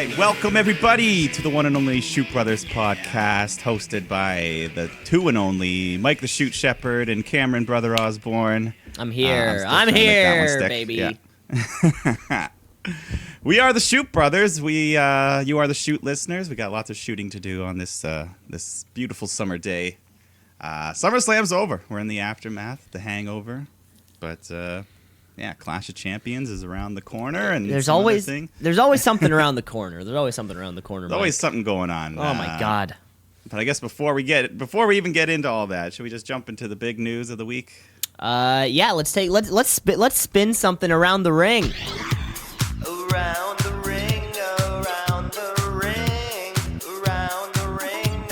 right, welcome everybody to the one and only Shoot Brothers podcast, hosted by the two and only Mike the Shoot Shepherd and Cameron Brother Osborne. I'm here. I'm here, baby. Yeah. We are the Shoot Brothers. You are the Shoot listeners. We got lots of shooting to do on this this beautiful summer day. SummerSlam's over. We're in the aftermath, the hangover, but. Yeah, Clash of Champions is around the corner, and there's always something around the corner. There's always something around the corner. There's always something going on. Oh my God! But I guess before we even get into all that, should we just jump into the big news of the week? Yeah. Let's spin something around the ring. Around the ring, around the ring, around the ring,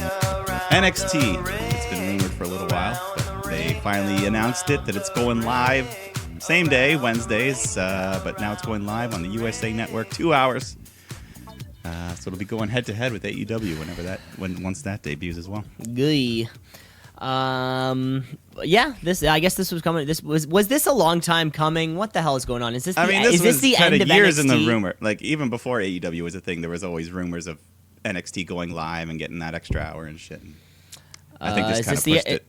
around NXT. the ring. It's been rumored for a little while, but they finally announced it that it's going live. Same day, Wednesdays, but now it's going live on the USA Network, 2 hours. So it'll be going head-to-head with AEW once that debuts as well. Gee. Yeah. I guess this was coming. Was this a long time coming? What the hell is going on? Is this the end of years NXT? in the rumor. Like even before AEW was a thing, there was always rumors of NXT going live and getting that extra hour and shit. And I think this kind of pushed it.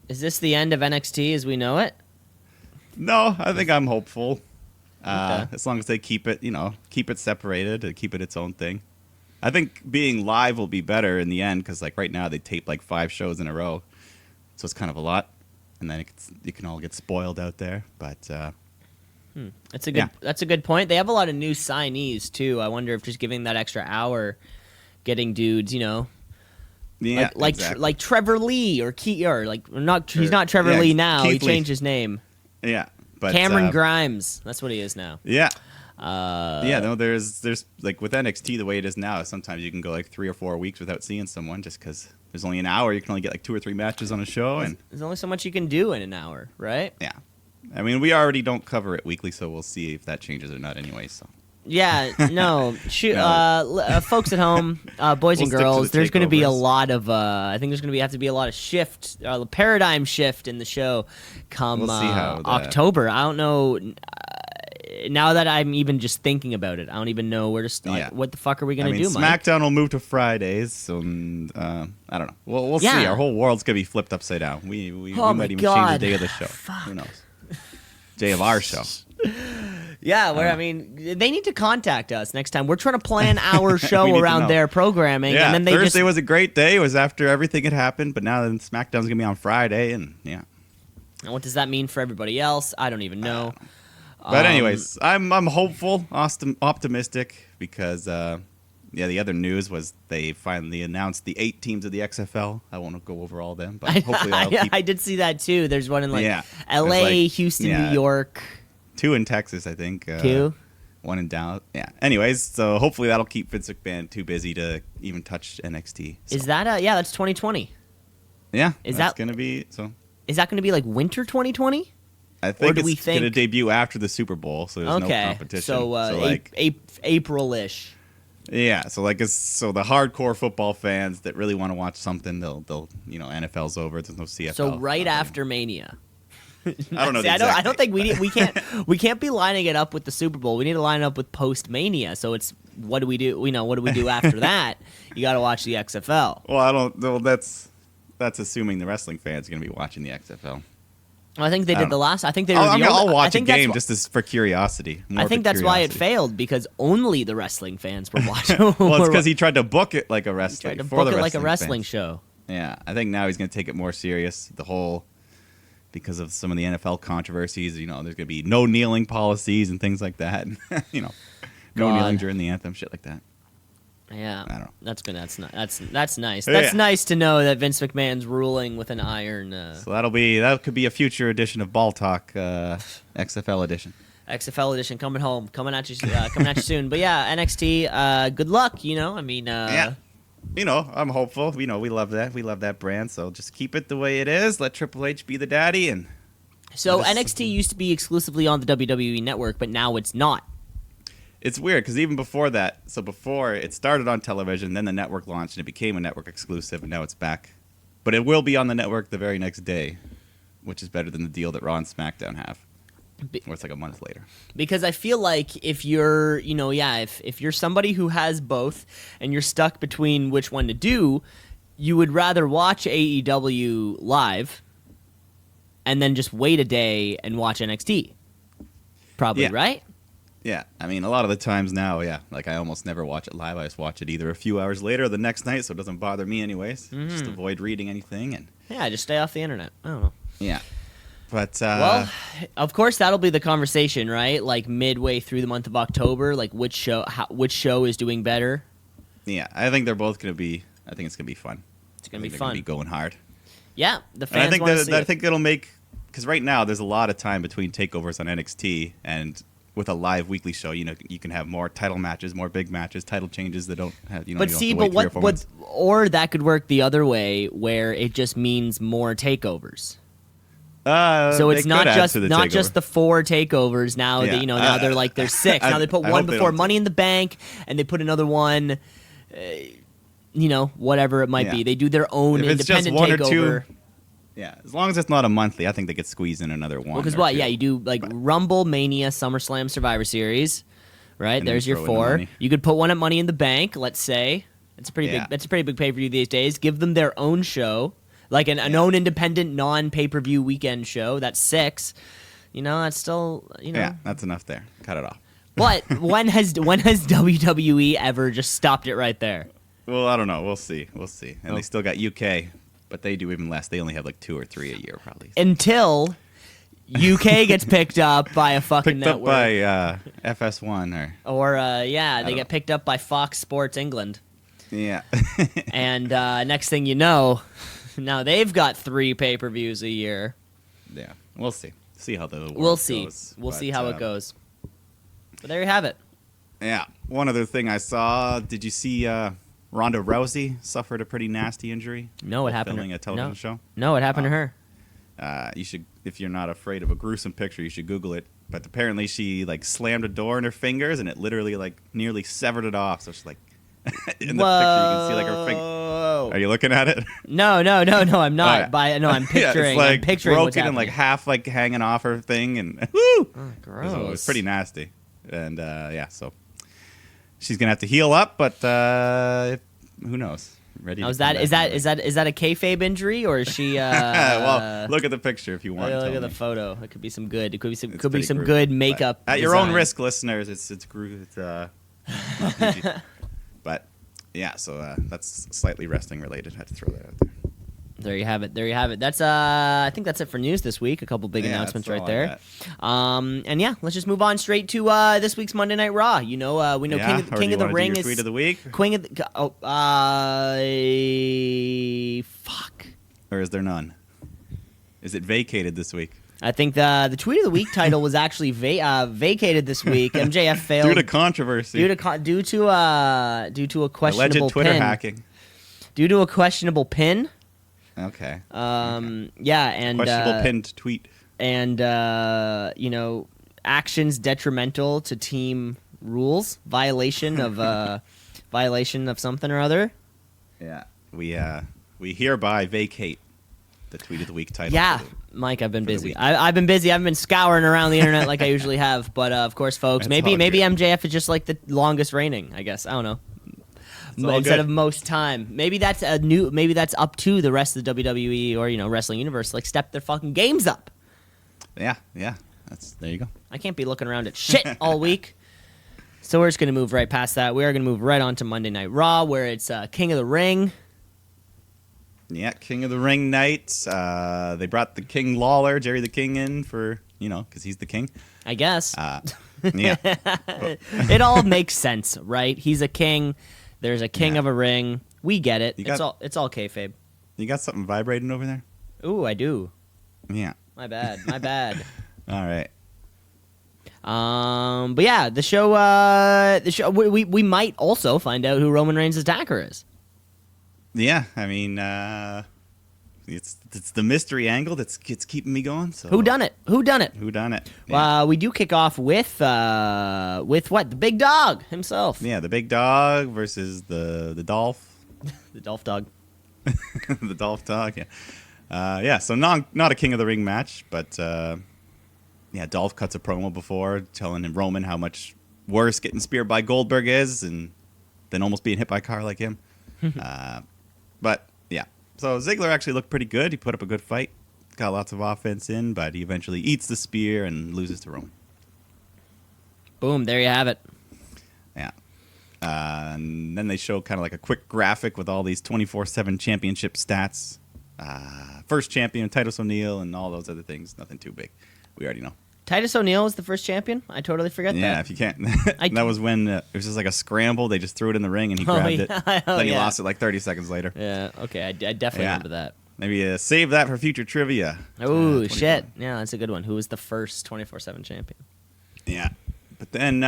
Is this the end of NXT as we know it? No, I think I'm hopeful. Okay. As long as they keep it separated, and keep it its own thing. I think being live will be better in the end because, like, right now they tape like 5 shows in a row, so it's kind of a lot, and then you can all get spoiled out there. But That's a good point. They have a lot of new signees too. I wonder if just giving that extra hour, getting dudes, like Trevor Lee or he's not Trevor Lee now. Keith he changed his name. Yeah, but Cameron Grimes. That's what he is now. Yeah. There's like with NXT the way it is now. Sometimes you can go like 3 or 4 weeks without seeing someone just because there's only an hour. You can only get like 2 or 3 matches on a show, and there's only so much you can do in an hour, right? Yeah. I mean, we already don't cover it weekly, so we'll see if that changes or not. Anyway, so. Yeah, no. Shoot, folks at home, boys and girls, there's going to be a lot of. I think there's going to have to be a lot of shift, paradigm shift in the show come October. I don't know. Now that I'm even just thinking about it, I don't even know where to start. Yeah. What the fuck are we going to do, Mike? SmackDown will move to Fridays, so I don't know. We'll see. Our whole world's going to be flipped upside down. We might even change the day of the show. Fuck. Who knows? Day of our show. Yeah, I mean, they need to contact us next time. We're trying to plan our show around their programming. Yeah, and then Thursday was a great day. It was after everything had happened, but now then SmackDown's going to be on Friday, and yeah. And what does that mean for everybody else? I don't even know. But anyways, I'm hopeful, optimistic, because the other news was they finally announced the 8 teams of the XFL. I won't go over all of them, but hopefully I did see that too. There's one in LA, Houston, New York. 2 in Texas, I think. 2? 1 in Dallas. Yeah. Anyways, so hopefully that'll keep Vince McMahon too busy to even touch NXT. So. Is that that's 2020? Yeah. That's going to be so. Is that going to be like winter 2020? I think it's going to debut after the Super Bowl, so there's no competition. So April-ish. Yeah, so the hardcore football fans that really want to watch something, they'll NFL's over. There's no CFL. So right after Mania. I don't know. I don't think we can't be lining it up with the Super Bowl. We need to line it up with post Mania. So it's what do we do? What do we do after that? You got to watch the XFL. Well, I don't. Well, that's assuming the wrestling fans are going to be watching the XFL. Well, I think they did the last. I think they. I'll watch a game just for curiosity. I think that's why it failed because only the wrestling fans were watching. Well, it's because he tried to book it like a wrestling. Like a wrestling show. Yeah, I think now he's going to take it more serious. Because of some of the NFL controversies, there's going to be no kneeling policies and things like that. No kneeling during the anthem, shit like that. Yeah, I don't know. That's nice. That's nice to know that Vince McMahon's ruling with an iron. So that could be a future edition of Ball Talk, XFL edition. XFL edition coming at you soon. But yeah, NXT. Good luck. Yeah. I'm hopeful. We love that. We love that brand. So just keep it the way it is. Let Triple H be the daddy. And so NXT used to be exclusively on the WWE Network, but now it's not. It's weird because even before that, so before it started on television, then the network launched and it became a network exclusive, and now it's back. But it will be on the network the very next day, which is better than the deal that Raw and SmackDown have. or it's like a month later. Because I feel like if you're, if you're somebody who has both and you're stuck between which one to do, you would rather watch AEW live and then just wait a day and watch NXT. Probably, right? Yeah, I mean, a lot of the times now, like I almost never watch it live. I just watch it either a few hours later or the next night, so it doesn't bother me anyways. Just avoid reading anything. And just stay off the internet. I don't know. Yeah. But, well, of course, that'll be the conversation, right? Like midway through the month of October, like which show is doing better. Yeah, I think they're both going to be. I think it's going to be fun. It's going to be they're fun. Gonna be going hard. Yeah, the fans. I think it'll make, because right now there's a lot of time between takeovers on NXT, and with a live weekly show, you can have more title matches, more big matches, title changes that don't have. But see, but what? Or that could work the other way, where it just means more takeovers. So it's not just the 4 takeovers now. Yeah. Now they're like there's 6. Now they put one before Money in the Bank, and they put another one. Whatever it might be, they do their own independent takeover. Yeah, as long as it's not a monthly, I think they could squeeze in another one. Because what? Yeah, you do like Rumble, Mania, SummerSlam, Survivor Series, right? And there's your 4. You could put one at Money in the Bank. Let's say it's a pretty big. That's a pretty big pay per view these days. Give them their own show. Like an own independent non-pay-per-view weekend show. That's 6. That's still, Yeah, that's enough there. Cut it off. But when has WWE ever just stopped it right there? Well, I don't know. We'll see. And they still got UK, but they do even less. They only have like 2 or 3 a year probably. Until UK gets picked up by a fucking network. Up by FS1 or they get picked up by Fox Sports England. Yeah. And next thing you know, now they've got 3 pay-per-views a year. Yeah, we'll see. See how the world We'll see. goes. We'll see how it goes. But there you have it. Yeah. One other thing I saw. Did you see Ronda Rousey suffered a pretty nasty injury? No, what happened? Filming a television show. No, what happened to her? You should, if you're not afraid of a gruesome picture, you should Google it. But apparently, she like slammed a door in her fingers, and it literally like nearly severed it off. So she's like, in the picture, you can see like her finger. Are you looking at it? No, I'm not. I'm picturing. It's like I'm picturing broken what's happening. and like half like hanging off her thing, and woo! Oh, gross. It was pretty nasty. And so she's gonna have to heal up, but who knows? Ready? Is that a kayfabe injury, or is she? Well, look at the picture if you want. Look at the photo. It could be some good. It could be some gruesome. good makeup. At your own risk, listeners. It's not PG. But yeah, so that's slightly wrestling related. I had to throw that out there. There you have it. That's I think that's it for news this week. A couple big announcements right there. And yeah, let's just move on straight to this week's Monday Night Raw. We know King of the Ring is tweet of the week. Queen of the fuck. Or is there none? Is it vacated this week? I think the tweet of the week title was actually vacated this week. MJF failed due to controversy. Due to a questionable alleged Twitter pin. hacking. Due to a questionable pin. Okay. Yeah, and questionable pinned tweet. And actions detrimental to team rules, violation of something or other. Yeah. We hereby vacate the tweet of the week title. Yeah. Mike, I've been busy. I've been busy. I've been scouring around the internet like I usually have. But of course, folks, maybe MJF is just like the longest reigning. I guess I don't know. Instead of most time, maybe that's up to the rest of the WWE or wrestling universe. Like step their fucking games up. Yeah. There you go. I can't be looking around at shit all week. So we're just gonna move right past that. We are gonna move right on to Monday Night Raw, where it's King of the Ring. Yeah, King of the Ring night. They brought the King Lawler, Jerry the King, in for, because he's the king. I guess. Yeah. It all makes sense, right? He's a king. There's a king of a ring. We get it. It's all kayfabe. You got something vibrating over there? Ooh, I do. Yeah. My bad. All right. But yeah, the show. We might also find out who Roman Reigns' attacker is. Yeah, I mean, it's the mystery angle that's keeping me going. So Who done it? Yeah. We do kick off with what? The big dog himself. Yeah, the big dog versus the Dolph. The Dolph dog. The Dolph dog. Yeah. So not a King of the Ring match, but Dolph cuts a promo before telling Roman how much worse getting speared by Goldberg is and than almost being hit by a car like him. But yeah, so Ziggler actually looked pretty good. He put up a good fight, got lots of offense in, but he eventually eats the spear and loses to Roman. Boom, there you have it. Yeah. And then they show kind of like a quick graphic with all these 24/7 championship stats. First champion, Titus O'Neil, and all those other things. Nothing too big. We already know. Titus O'Neil was the first champion? I totally forgot that. Yeah, if you can't. That was when it was just like a scramble. They just threw it in the ring and he grabbed it. Then he lost it like 30 seconds later. Yeah, okay. I definitely remember that. Maybe save that for future trivia. Oh, shit. Yeah, that's a good one. Who was the first 24/7 champion? Yeah. But then,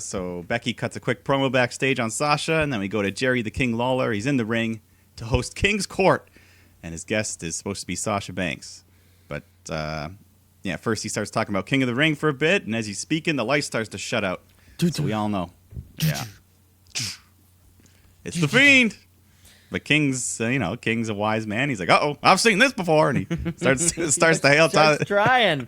so Becky cuts a quick promo backstage on Sasha, and then we go to Jerry the King Lawler. He's in the ring to host King's Court, and his guest is supposed to be Sasha Banks. But, first he starts talking about King of the Ring for a bit, and as he's speaking, the light starts to shut out. So we all know. Yeah. It's the Fiend! But King's a wise man. He's like, uh-oh, I've seen this before. And he starts to hail Tyler. Trying.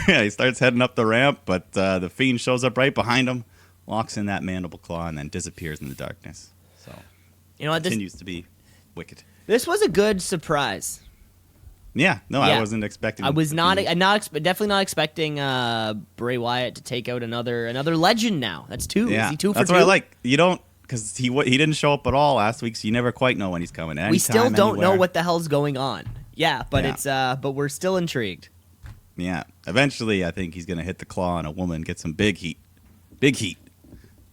Yeah, he starts heading up the ramp, but the Fiend shows up right behind him, locks in that mandible claw, and then disappears in the darkness. So, you know what? Continues to be wicked. This was a good surprise. Yeah, no, I wasn't expecting. I was definitely not expecting Bray Wyatt to take out another legend. Now that's two. Yeah, is he 2 for 2? That's what I like. You don't. Because he didn't show up at all last week, so you never quite know when he's coming. We still don't know what the hell's going on. Yeah, but we're still intrigued. Yeah, eventually I think he's gonna hit the claw on a woman, get some big heat,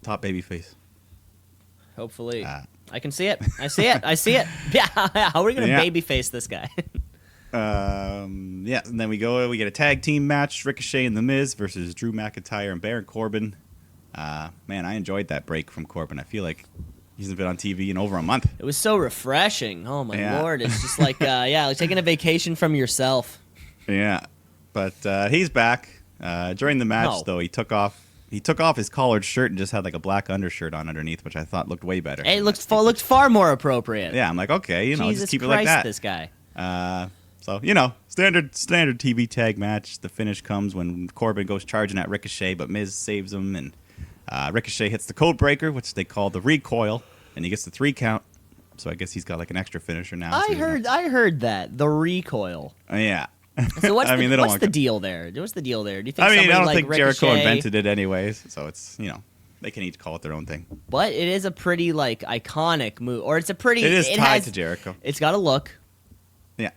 top babyface. Hopefully, I can see it. I see it. Yeah, how are we gonna babyface this guy? And then we get a tag team match: Ricochet and The Miz versus Drew McIntyre and Baron Corbin. Man, I enjoyed that break from Corbin. I feel like he hasn't been on TV in over a month. It was so refreshing. Oh my lord! It's just like like taking a vacation from yourself. Yeah, but he's back. During the match, though, he took off his collared shirt and just had like a black undershirt on underneath, which I thought looked way better. Hey, it looked far more appropriate. Yeah, I'm like, okay, Jesus just keep Christ, it like that. This guy. So, standard TV tag match. The finish comes when Corbin goes charging at Ricochet, but Miz saves him, and Ricochet hits the code breaker, which they call the recoil, and he gets the 3 count. So I guess he's got like an extra finisher now. I heard that, the recoil. Yeah. So what's the deal there? What's the deal there? Do you think? I don't like think Ricochet... Jericho invented it anyways, so it's they can each call it their own thing. But it is a pretty like iconic move, or it's a pretty. It is tied to Jericho. It's got a look. Yeah.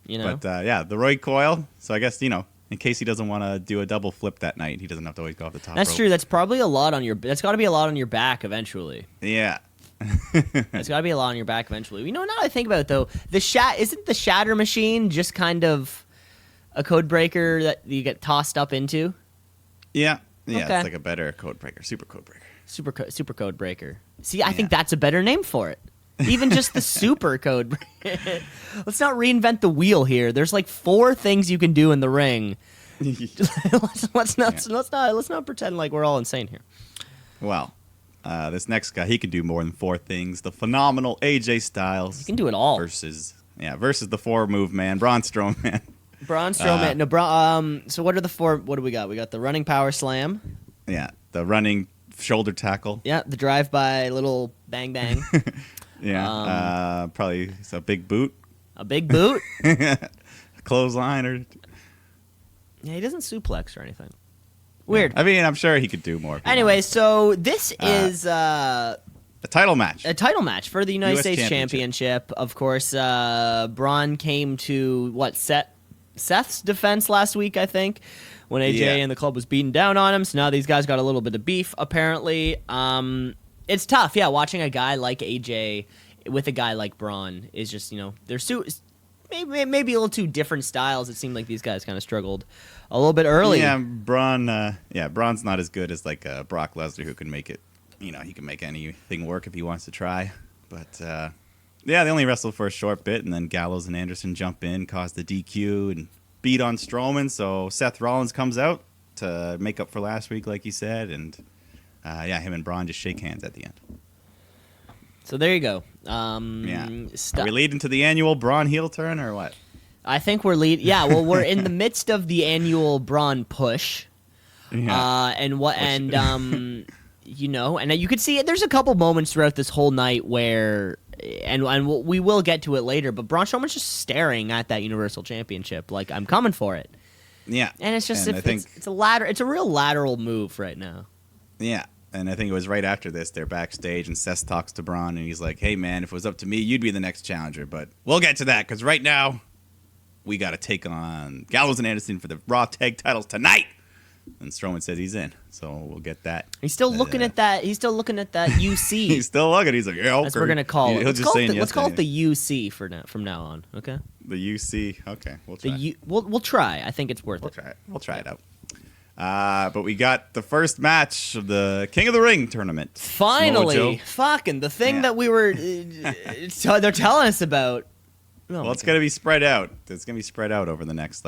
But the recoil. So I guess in case he doesn't want to do a double flip that night, he doesn't have to always go off the top. That's rope. true. That's probably a lot on your. That's got to be a lot on your back eventually. Yeah. It's got to be a lot on your back eventually. Now that I think about it, though, isn't the shatter machine just kind of a code breaker that you get tossed up into? Yeah. Yeah. Okay. It's like a better code breaker, super code breaker. Super code breaker. See, I think that's a better name for it. Even just the super code breaker. Let's not reinvent the wheel here. There's like 4 things you can do in the ring. let's not pretend like we're all insane here. Well, this next guy, he can do more than 4 things. The phenomenal AJ Styles. He can do it all. Versus the 4-move man, Braun Strowman. Braun Strowman. So what are the 4? What do we got? We got the running power slam. Yeah, the running shoulder tackle. Yeah, the drive-by little bang bang. Yeah, probably a big boot. A big boot? A clothesline or... Yeah, he doesn't suplex or anything. Weird. I mean, I'm sure he could do more. Anyway, so this is... a title match. A title match for the United States Championship. Of course, Braun came to, Seth's defense last week, I think, when AJ and the club was beating down on him. So now these guys got a little bit of beef, apparently. It's tough, watching a guy like AJ with a guy like Braun is just, they're maybe a little too different styles. It seemed like these guys kind of struggled a little bit early. Yeah, Braun's not as good as like Brock Lesnar, who can make it, he can make anything work if he wants to try. But, they only wrestled for a short bit, and then Gallows and Anderson jump in, cause the DQ, and beat on Strowman. So Seth Rollins comes out to make up for last week, like you said, and... him and Braun just shake hands at the end. So there you go. Are we leading to the annual Braun heel turn or what? I think we're lead. Yeah, well, we're in the midst of the annual Braun push. Yeah. And you know, and you could see it. There's a couple moments throughout this whole night where, and we will get to it later, but Braun Strowman's just staring at that Universal Championship like I'm coming for it. Yeah. And it's just And it's a real lateral move right now. Yeah. And I think it was right after this, they're backstage, and Seth talks to Braun, and he's like, hey, man, if it was up to me, you'd be the next challenger. But we'll get to that, because right now, we got to take on Gallows and Anderson for the Raw Tag titles tonight. And Strowman says he's in, so we'll get that. He's still looking at that. He's still looking at that UC. He's still looking. He's like, yeah, okay. That's what we're gonna call it. Let's call it the UC from now on. Okay. The UC. Okay, we'll try. We'll try. I think it's worth it. We'll try it out. But we got the first match of the King of the Ring tournament. Finally, fucking the thing that we were. They're telling us about. Well, it's gonna be spread out. It's gonna be spread out over the next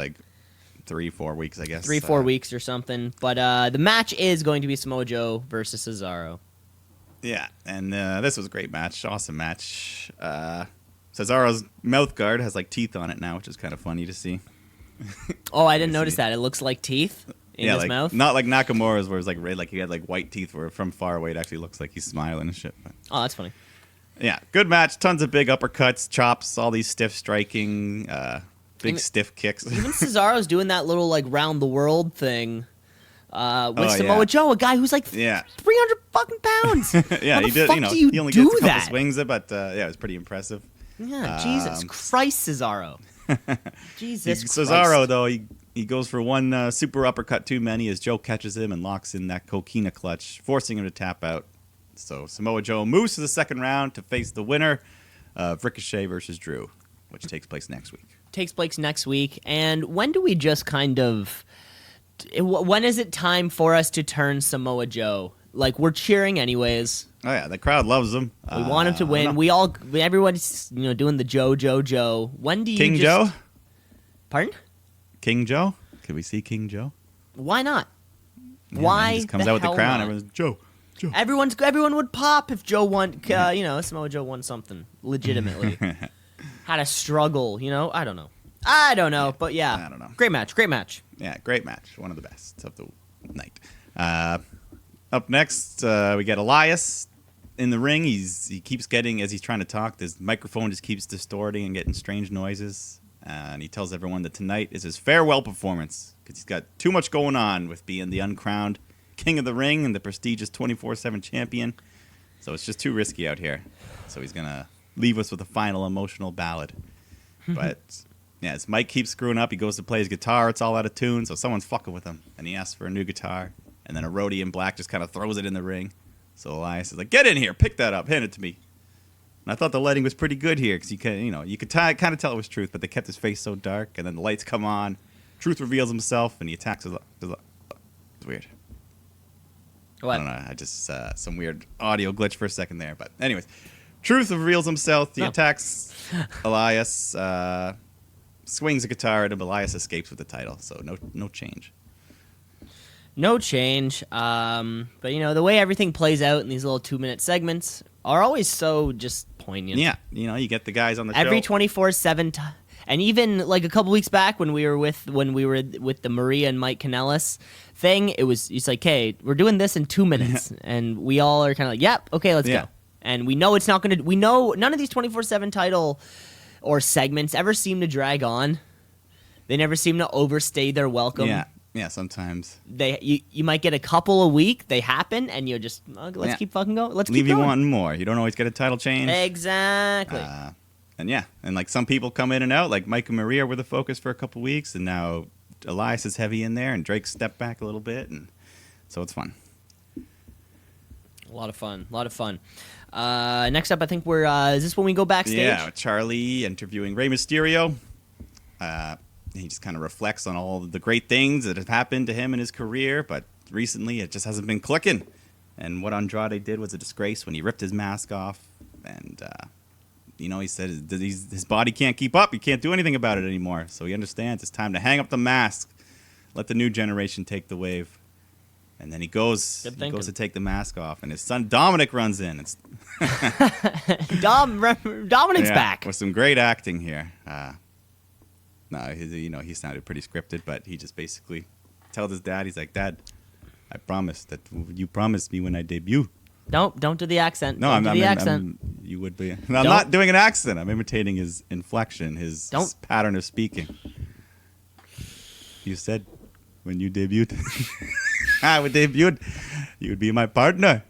3-4 weeks, I guess. 3-4 weeks or something. But the match is going to be Samoa Joe versus Cesaro. Yeah, and this was a great match. Awesome match. Cesaro's mouth guard has teeth on it now, which is kind of funny to see. Oh, I didn't notice that. It looks like teeth in his mouth. Not like Nakamura's, where it's red, he had white teeth, where from far away it actually looks like he's smiling and shit. But, oh, that's funny. Yeah, good match. Tons of big uppercuts, chops, all these stiff striking, stiff kicks. Even Cesaro's doing that little round the world thing with Samoa Joe, a guy who's 300 fucking pounds. Yeah, he did. He only gets a couple swings, but it was pretty impressive. Yeah, Jesus Christ, Cesaro. Jesus Christ. Cesaro, though, he goes for one super uppercut too many as Joe catches him and locks in that coquina clutch, forcing him to tap out. So Samoa Joe moves to the second round to face the winner of Ricochet versus Drew, which takes place next week. And when do we just when is it time for us to turn Samoa Joe? We're cheering anyways. Oh yeah, the crowd loves him. We want him to win. Everybody's doing the Joe. When do you King Joe? Pardon? King Joe? Could we see King Joe? Why not? Yeah, Why? He just comes out with the crown. Everyone's Joe. Everyone would pop if Joe won. Samoa Joe won something legitimately. Had a struggle. I don't know. But yeah, I don't know. Great match. Yeah, great match. One of the best of the night. Up next, we get Elias in the ring. He keeps getting, as he's trying to talk, his microphone just keeps distorting and getting strange noises. And he tells everyone that tonight is his farewell performance because he's got too much going on with being the uncrowned King of the Ring and the prestigious 24/7 champion. So it's just too risky out here. So he's going to leave us with a final emotional ballad. But yeah, as Mike keeps screwing up, he goes to play his guitar. It's all out of tune, so someone's fucking with him. And he asks for a new guitar. And then a roadie in black just kind of throws it in the ring. So Elias is like, get in here, pick that up, hand it to me. And I thought the lighting was pretty good here because you could kind of tell it was Truth, but they kept his face so dark. And then the lights come on. Truth reveals himself, and he attacks his. It's weird. What? I don't know. I just some weird audio glitch for a second there, but anyways, Truth reveals himself. He attacks Elias, swings a guitar at him. Elias escapes with the title, so no change. No change. But the way everything plays out in these little 2-minute segments are always so just poignant. Yeah, you get the guys on the every show 24/7 and even a couple weeks back when we were with the Maria and Mike Kanellis thing, it's like, hey, we're doing this in 2 minutes, and we all are kind of like, yep, okay, let's go. And we know it's not going to. We know none of these 24/7 title or segments ever seem to drag on. They never seem to overstay their welcome. Yeah, sometimes. You might get a couple a week. They happen, and you're just, let's keep fucking going. Let's leave keep going. You wanting more. You don't always get a title change. Exactly. And some people come in and out. Like Mike and Maria were the focus for a couple weeks, and now Elias is heavy in there, and Drake stepped back a little bit, and so it's fun. A lot of fun. Next up, I think we're. Is this when we go backstage? Yeah, Charlie interviewing Rey Mysterio. He just kind of reflects on all the great things that have happened to him in his career, but recently it just hasn't been clicking. And what Andrade did was a disgrace when he ripped his mask off. And, he said his body can't keep up. He can't do anything about it anymore. So he understands it's time to hang up the mask, let the new generation take the wave. And then he goes to take the mask off, and his son Dominic runs in. Dominic's back. With some great acting here. No, he sounded pretty scripted, but he just basically told his dad, he's like, Dad, I promised that you promised me when I debut. Don't do the accent. No, don't do the accent. You would be. No, I'm not doing an accent. I'm imitating his inflection, his pattern of speaking. You said when you debuted, I would debut, you would be my partner.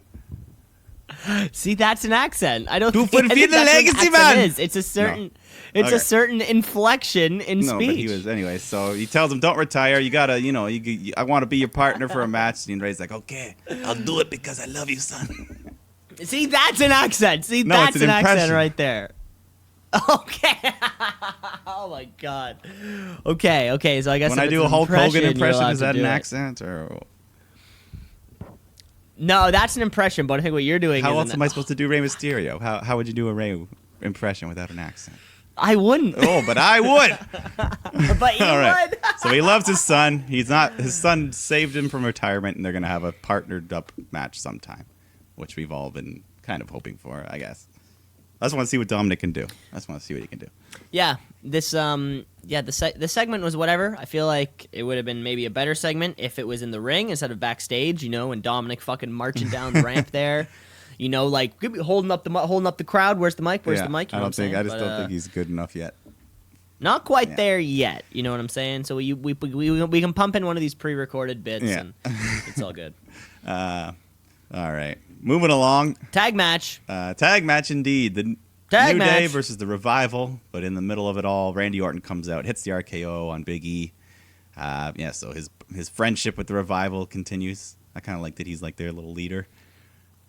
See, that's an accent. I don't To think, fulfill the that's what an legacy, accent man. is. It's a certain, a certain inflection in No, speech. but he was anyway. So he tells him, "Don't retire. You gotta, I want to be your partner for a match." And Ray's like, "Okay, I'll do it because I love you, son." See, that's an accent. See, No, that's it's an accent impression. right there. Okay. Oh my God. Okay. So I guess When if I it's do a an Hulk Hogan you're impression, allowed is to that do an it. accent or? No, that's an impression. But I think what you're doing. How is else am I supposed to do Rey Mysterio? How would you do a Rey impression without an accent? I wouldn't. Oh, but I would. But you All right. would. So he loves his son. His son saved him from retirement, and they're gonna have a partnered up match sometime, which we've all been kind of hoping for, I guess. I just want to see what Dominic can do. I just want to see what he can do. Yeah, this the segment was whatever. I feel like it would have been maybe a better segment if it was in the ring instead of backstage, and Dominic fucking marching down the ramp there, like holding up the crowd. Where's the mic? Where's the mic? You know what I'm saying? I just don't think he's good enough yet. Not quite there yet. You know what I'm saying? So we can pump in one of these pre-recorded bits, and it's all good. All right, moving along. Tag match. Tag match indeed. The Tag New Day match. versus the Revival, but in the middle of it all, Randy Orton comes out, hits the RKO on Big E. So his friendship with the Revival continues. I kind of like that he's like their little leader.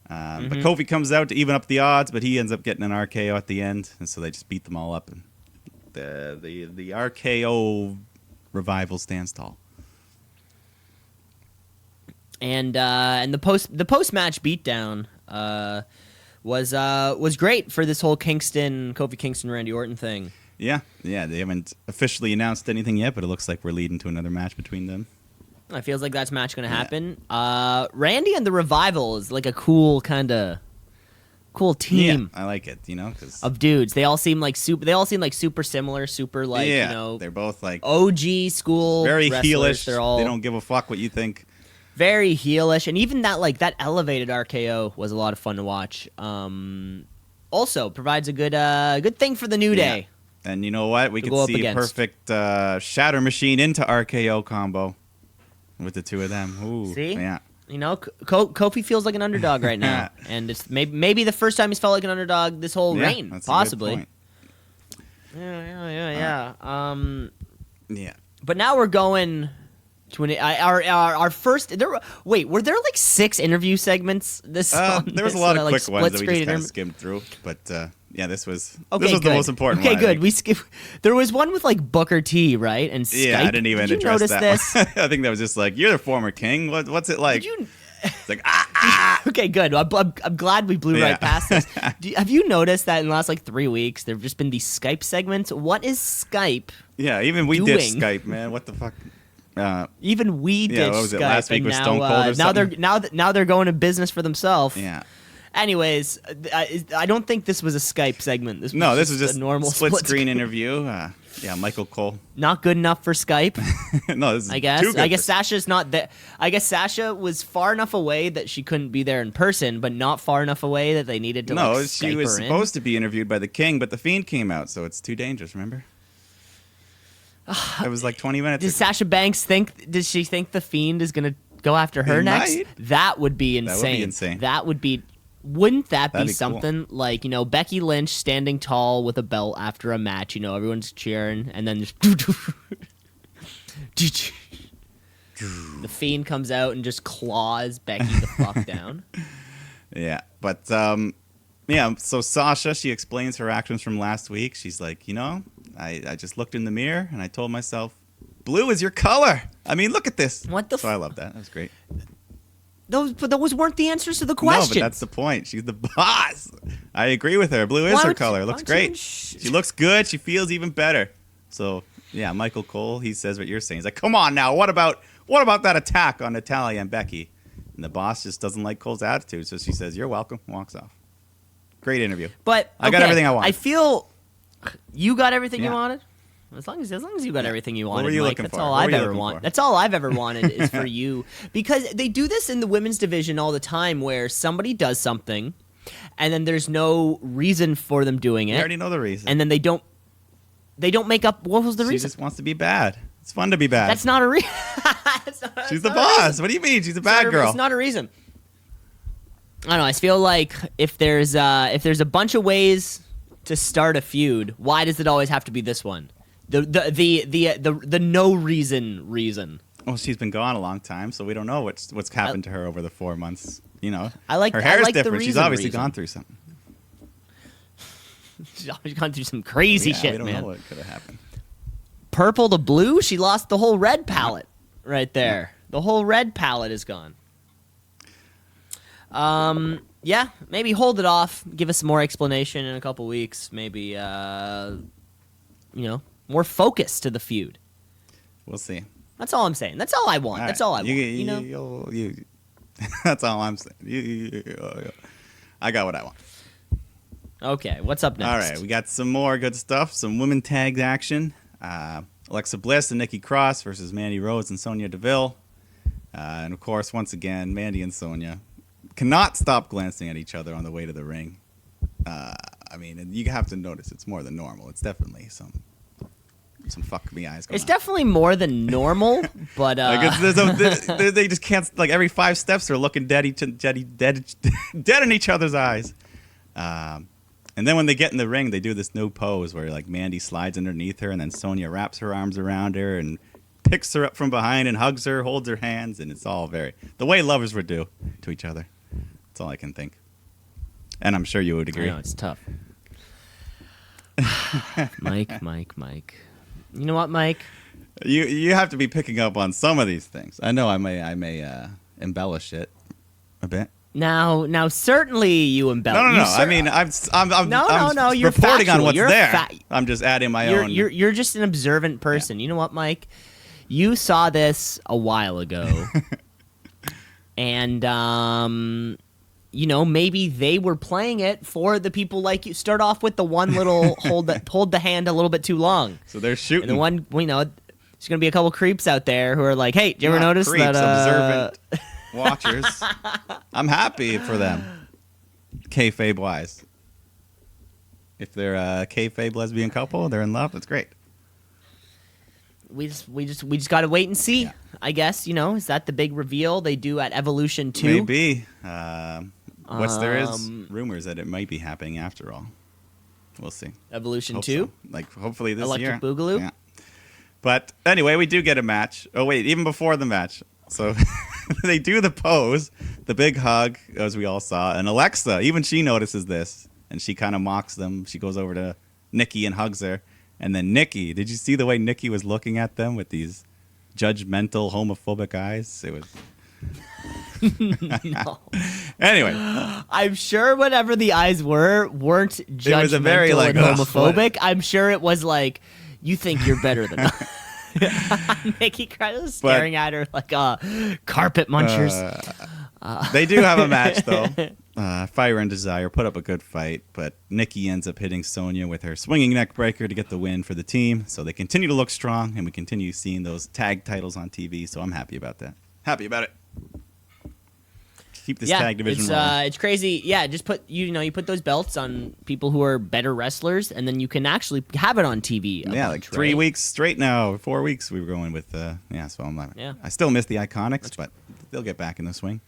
But Kofi comes out to even up the odds, but he ends up getting an RKO at the end, and so they just beat them all up. And the RKO Revival stands tall. And the post match beatdown was great for this whole Kofi Kingston Randy Orton thing. Yeah, they haven't officially announced anything yet, but it looks like we're leading to another match between them. It feels like that's match going to happen. Randy and the Revival is like a cool team. Yeah, I like it, because of dudes. They all seem like super similar, super like, they're both like OG school very wrestlers. heelish. They're all They don't give a fuck what you think. very heelish, and even that elevated RKO was a lot of fun to watch. Also provides a good thing for the New Day. And you know what? We To could go up see a against. perfect Shatter Machine into RKO combo with the two of them. Ooh, See? yeah. Kofi feels like an underdog right now, and it's maybe the first time he's felt like an underdog this whole reign, that's possibly. A good point. Yeah. Yeah. But now we're going to our first. Were there like 6 interview segments? There was a lot of quick ones that we just kind of skimmed through, but this was the most important one. Okay, good. We skip. There was one with like Booker T, right? And Skype. Yeah, I didn't even Did you address notice that this? one. I think that was just like, you're the former king. What's it like? Did you? It's like Okay, good. I'm glad we blew right past this. Have you noticed that in the last like 3 weeks there have just been these Skype segments? What is Skype? Yeah, even we doing? ditched Skype, man. What the fuck? Even we ditched what was it, Skype, last week and was now, Stone Cold or something? now they're going to business for themselves. Yeah. Anyways, I don't think this was a Skype segment. This was just a normal split screen interview. Michael Cole. Not good enough for Skype. No, this is I guess. too good I guess for- Sasha's not that. I guess Sasha was far enough away that she couldn't be there in person, but not far enough away that they needed to. No, like, she Skype was her in. supposed to be interviewed by the King, but the Fiend came out, so it's too dangerous. Remember? It was like 20 minutes. Does ago. Sasha Banks think? Does she think the Fiend is gonna go after her He next? might. That would be insane. That would be insane. That would be. Wouldn't that That'd be be cool. something like Becky Lynch standing tall with a belt after a match? Everyone's cheering, and then just the Fiend comes out and just claws Becky the fuck down. Yeah, but so Sasha, she explains her actions from last week. She's like, I just looked in the mirror and I told myself, blue is your color. I mean, look at this. What the So I love that. That was great. Those weren't the answers to the No, questions. but that's the point. She's the boss. I agree with her. Blue is Why her would color. you- Looks why don't you great. even She looks good. She feels even better. So yeah, Michael Cole, he says what you're saying. He's like, come on now. What about that attack on Natalya and Becky? And the boss just doesn't like Cole's attitude, so she says, you're welcome. Walks off. Great interview. But I got okay, everything I wanted. I feel you got everything you Yeah. wanted. As long as you got everything you wanted, were you Mike, looking that's for? all What I've were you ever looking wanted. for? That's all I've ever wanted is for you, because they do this in the women's division all the time, where somebody does something, and then there's no reason for them doing it. You already know the reason. And then they don't make up what was the She reason. just wants to be bad. It's fun to be bad. That's not a reason. She's the boss. What do you mean? She's a bad girl. It's not a reason. I don't know. I feel like if there's a bunch of ways to start a feud, why does it always have to be this one? The no reason. Well, she's been gone a long time, so we don't know what's happened to her over the 4 months. You know, her hair's different. She's obviously gone through something. She's always gone through some crazy shit, we don't man. know what could have happened. Purple to blue, she lost the whole red palette right there. The whole red palette is gone. Yeah, maybe hold it off. Give us some more explanation in a couple weeks. Maybe, more focus to the feud. We'll see. That's all I'm saying. That's all I want. That's all I want. That's all I'm saying. I got what I want. Okay, what's up next? All right, we got some more good stuff. Some women tag action. Alexa Bliss and Nikki Cross versus Mandy Rose and Sonya Deville. And of course, once again, Mandy and Sonya cannot stop glancing at each other on the way to the ring. I mean, you have to notice it's more than normal. It's definitely some fuck me eyes going It's on. definitely more than normal, but they just can't. Like every 5 steps, they're looking dead in each other's eyes. And then when they get in the ring, they do this new pose where like Mandy slides underneath her, and then Sonya wraps her arms around her and picks her up from behind and hugs her, holds her hands, and it's all very the way lovers would do to each other. That's all I can think. And I'm sure you would agree. I know, it's tough. Mike. You know what, Mike? You have to be picking up on some of these things. I know I may embellish it a bit. Now, certainly you embellish. No. I mean, I'm You're reporting factual. on what's You're there. I'm just adding my own. You're just an observant person. Yeah. You know what, Mike? You saw this a while ago, and maybe they were playing it for the people like you. Start off with the one little hold the hand a little bit too long. So they're shooting. And the one there's gonna be a couple creeps out there who are like, "Hey, did you ever notice creeps, that?" Observant watchers. I'm happy for them. Kayfabe wise, if they're a kayfabe lesbian couple, they're in love. That's great. We just got to wait and see. Yeah. I guess is that the big reveal they do at Evolution 2? Maybe. There is rumors that it might be happening after all. We'll see. Evolution 2? So. Like hopefully this year. Electric Boogaloo? Yeah. But anyway, we do get a match. Oh wait, even before the match. So they do the pose, the big hug, as we all saw, and Alexa, even she notices this, and she kind of mocks them. She goes over to Nikki and hugs her. And then Nikki, did you see the way Nikki was looking at them with these judgmental, homophobic eyes? It was... No. Anyway. I'm sure whatever the eyes weren't judgmental it was a very, like, and homophobic. I'm sure it was like, you think you're better than us. Nikki kind of staring at her like carpet munchers. They do have a match, though. Fire and Desire put up a good fight, but Nikki ends up hitting Sonya with her swinging neck breaker to get the win for the team. So they continue to look strong, and we continue seeing those tag titles on TV. So I'm happy about that. Happy about it. Keep this tag division rolling. It's crazy. Yeah, just put you put those belts on people who are better wrestlers, and then you can actually have it on TV. Like 3 weeks straight now, 4 weeks we were going with. So I'm I still miss the Iconics, but they'll get back in the swing.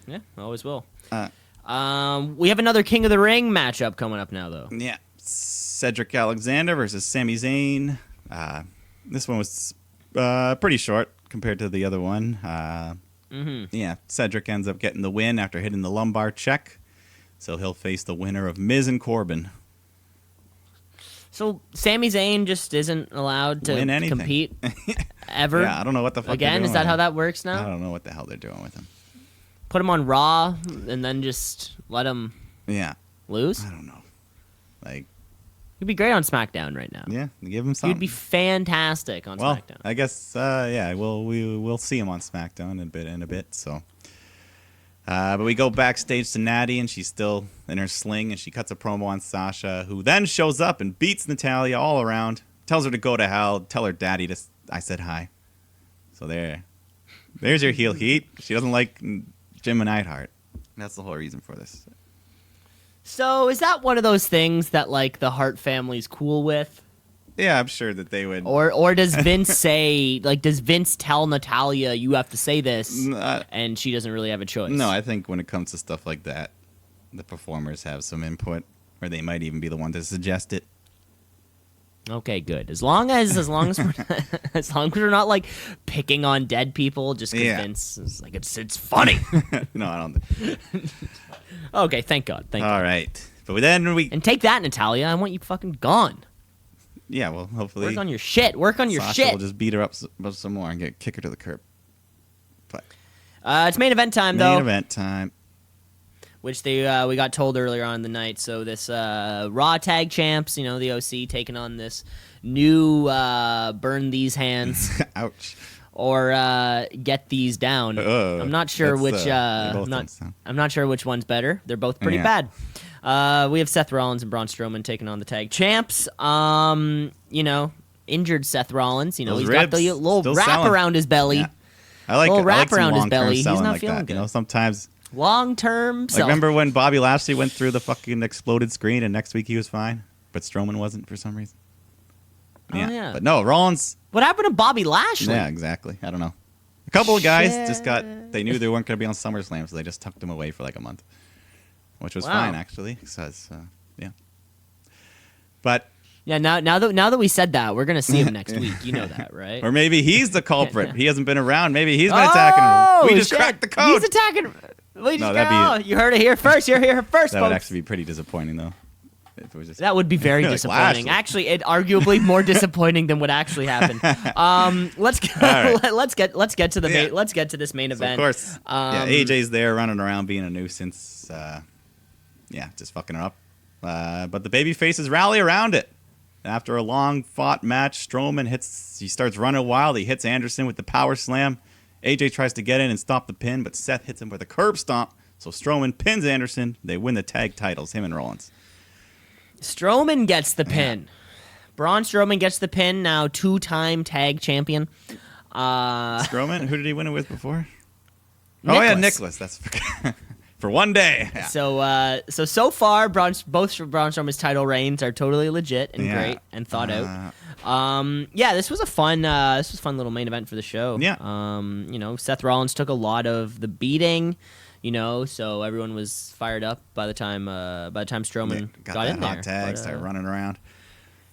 Yeah, always will. We have another King of the Ring matchup coming up now, though. Yeah, Cedric Alexander versus Sami Zayn. This one was pretty short compared to the other one. Yeah, Cedric ends up getting the win after hitting the lumbar check, so he'll face the winner of Miz and Corbin. So Sami Zayn just isn't allowed to compete ever? Yeah, I don't know what the fuck Again, is that how that works now? I don't know what the hell they're doing with him. Put him on Raw and then just let him lose? I don't know. Like, he'd be great on SmackDown right now. Yeah, give him something. He'd be fantastic on SmackDown. I guess we'll see him on SmackDown in a bit. So, but we go backstage to Natty, and she's still in her sling, and she cuts a promo on Sasha, who then shows up and beats Natalya all around, tells her to go to hell. Tell her daddy I said hi. So there's your heel heat. She doesn't like Jim and Neidhart. That's the whole reason for this. So is that one of those things that like the Hart family's cool with? Yeah, I'm sure that they would. Or does Vince say, like, does Vince tell Natalya you have to say this, and she doesn't really have a choice? No, I think when it comes to stuff like that, the performers have some input, or they might even be the one to suggest it. Okay, good. As long as we're as long as we're not like picking on dead people just because Vince is like it's funny. No, I don't think. Okay, thank God. Thank God. All right, but then and take that, Natalya. I want you fucking gone. Yeah, well, hopefully work on your shit. Work on your Sasha shit. will just beat her up some more and kick her to the curb. But it's main event time though. Main event time. Which we got told earlier on in the night. So this Raw Tag Champs, the OC, taking on this new burn these hands. Ouch. Or get these down. I'm not sure which. I'm not sure which one's better. They're both pretty bad. We have Seth Rollins and Braun Strowman taking on the tag champs. Injured Seth Rollins. He's got the little wrap selling around his belly. Yeah. I like little wrap some around his belly. He's selling not like feeling that. good. Sometimes. Long term. Like remember when Bobby Lashley went through the fucking exploded screen and next week he was fine, but Strowman wasn't for some reason. Yeah. But no, Rollins. What happened to Bobby Lashley? Yeah, exactly. I don't know. A couple of guys they knew they weren't going to be on SummerSlam, so they just tucked them away for like a month, which was fine actually. Because But yeah, now that we said that, we're gonna see him next week. You know that, right? Or maybe he's the culprit. He hasn't been around. Maybe he's been attacking him. We just cracked the code. He's attacking. You heard it here first. You're here first, That folks. would actually be pretty disappointing, though. If it was just that would be very like disappointing. Lashley. Actually, it arguably more disappointing than what actually happened. Let's get to the let's get to this main event. Of course, AJ's there running around being a nuisance. Just fucking her up. But the baby faces rally around it. After a long fought match, Strowman starts running wild. He hits Anderson with the power slam. AJ tries to get in and stop the pin, but Seth hits him with a curb stomp. So Strowman pins Anderson. They win the tag titles, him and Rollins. Strowman gets the pin. Braun Strowman gets the pin, now 2-time tag champion. Strowman? Who did he win it with before? Nicholas. Oh, yeah, Nicholas. That's for one day. Yeah. So far, both Braun Strowman's title reigns are totally legit and great and thought out. This was a fun little main event for the show. Yeah. Seth Rollins took a lot of the beating. So everyone was fired up by the time Strowman got in there. Hot tag, started running around.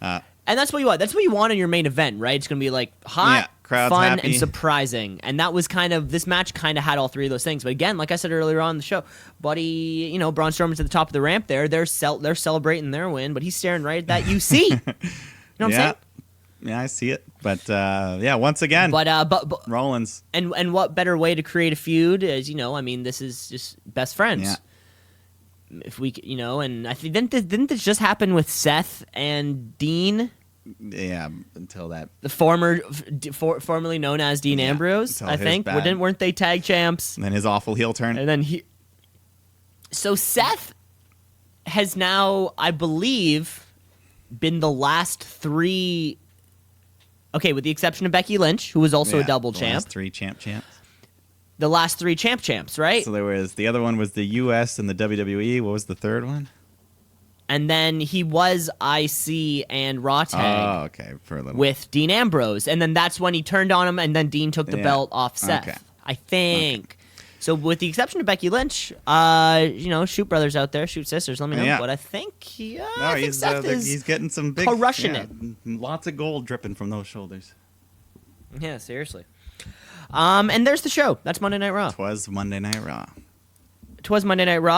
And that's what you want. That's what you want in your main event, right? It's going to be like hot, crowd's fun, happy. and surprising. And that was this match kind of had all three of those things. But again, like I said earlier on in the show, buddy, Braun Strowman's at the top of the ramp there. They're celebrating their win, but he's staring right at that UC. You know what I'm saying? Yeah, I see it. But once again, but Rollins. And what better way to create a feud is, this is just best friends. Yeah. If we, and I think didn't this just happen with Seth and Dean? Yeah, until that the formerly known as Dean Ambrose, I think. Weren't they tag champs? And then his awful heel turn. And then So Seth has now, I believe, been the last three. Okay, with the exception of Becky Lynch, who was also a double champ. Last three champs. The last three champs, right? So the other one was the U.S. and the WWE. What was the third one? And then he was IC and Raw Tag. Oh, okay, for a little. With Dean Ambrose, and then that's when he turned on him, and then Dean took the belt off Seth. Okay. I think. Okay. So with the exception of Becky Lynch, Shoot brothers out there, Shoot sisters, let me know. Yeah. But I think Seth he's getting some big crushing it. Lots of gold dripping from those shoulders. Yeah, seriously. And there's the show. That's Monday Night Raw. Twas Monday Night Raw.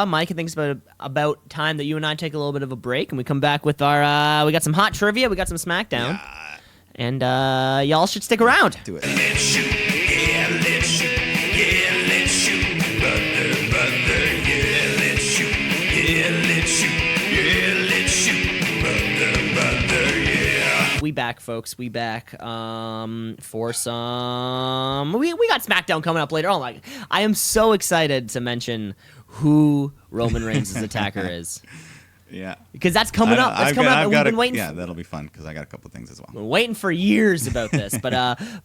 Mike, I think it's about time that you and I take a little bit of a break, and we come back with our. We got some hot trivia. We got some SmackDown. Yeah. And y'all should stick around. Do it. Let's shoot, yeah, let's shoot, yeah, let's shoot, brother, yeah, let's shoot, yeah, let's shoot, yeah, let's shoot, brother, yeah. We back, folks. We back for some. We got SmackDown coming up later. Oh my! I am so excited to mention who Roman Reigns' attacker is. Yeah. Because that's coming up. That's coming up. And we've been waiting. Yeah, that'll be fun because I got a couple things as well. We're waiting for years about this, but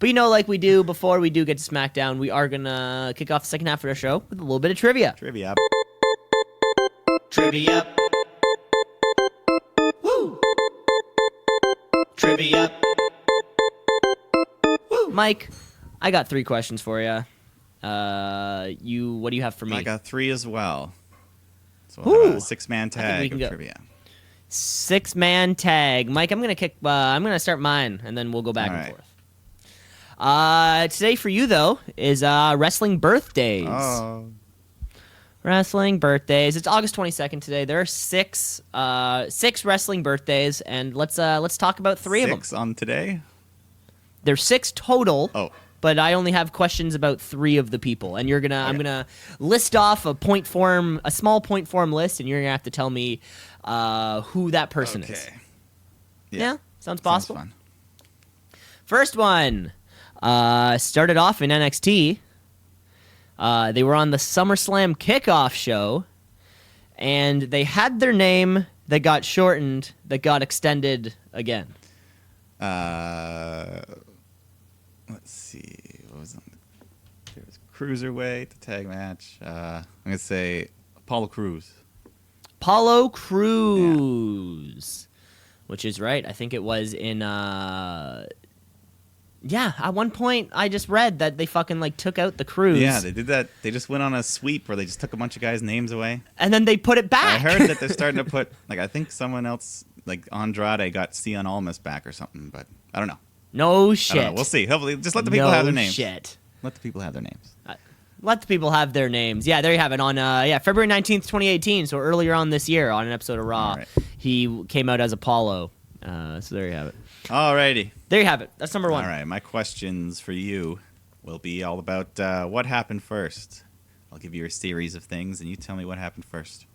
like we do before we do get to SmackDown, we are gonna kick off the second half of our show with a little bit of trivia. Trivia. Woo! Trivia. Woo! Mike, I got 3 questions for you. What do you have for me? I got 3 as well. So we'll have a 6-man tag of trivia. 6-man tag. Mike, I'm gonna start mine, and then we'll go back and forth. Today for you though is wrestling birthdays. Oh. Wrestling birthdays. It's August 22nd today. There are 6 wrestling birthdays, and let's talk about 3 of them. 6 on today? There's 6 total. Oh. But I only have questions about 3 of the people, and I'm gonna list off a small point form list, and you're gonna have to tell me who that person is. Yeah, sounds possible. Sounds fun. First one started off in NXT. They were on the SummerSlam kickoff show, and they had their name that got shortened, that got extended again. Let's see. What was on? There was Cruiserweight, the tag match. I'm gonna say Apollo Crews. Apollo Crews, which is right. I think it was in. At one point I just read that they fucking took out the Crews. Yeah, they did that. They just went on a sweep where they just took a bunch of guys' names away, and then they put it back. I heard that they're starting to put I think someone else Andrade got Cian Almas back or something, but I don't know. No shit. I don't know. We'll see. Hopefully, just let the people have their names. Shit. Let the people have their names. Let the people have their names. Yeah, there you have it. On February 19th, 2018, so earlier on this year, on an episode of Raw, he came out as Apollo. So there you have it. Alrighty. There you have it. That's number 1. All right. My questions for you will be all about what happened first. I'll give you a series of things, and you tell me what happened first.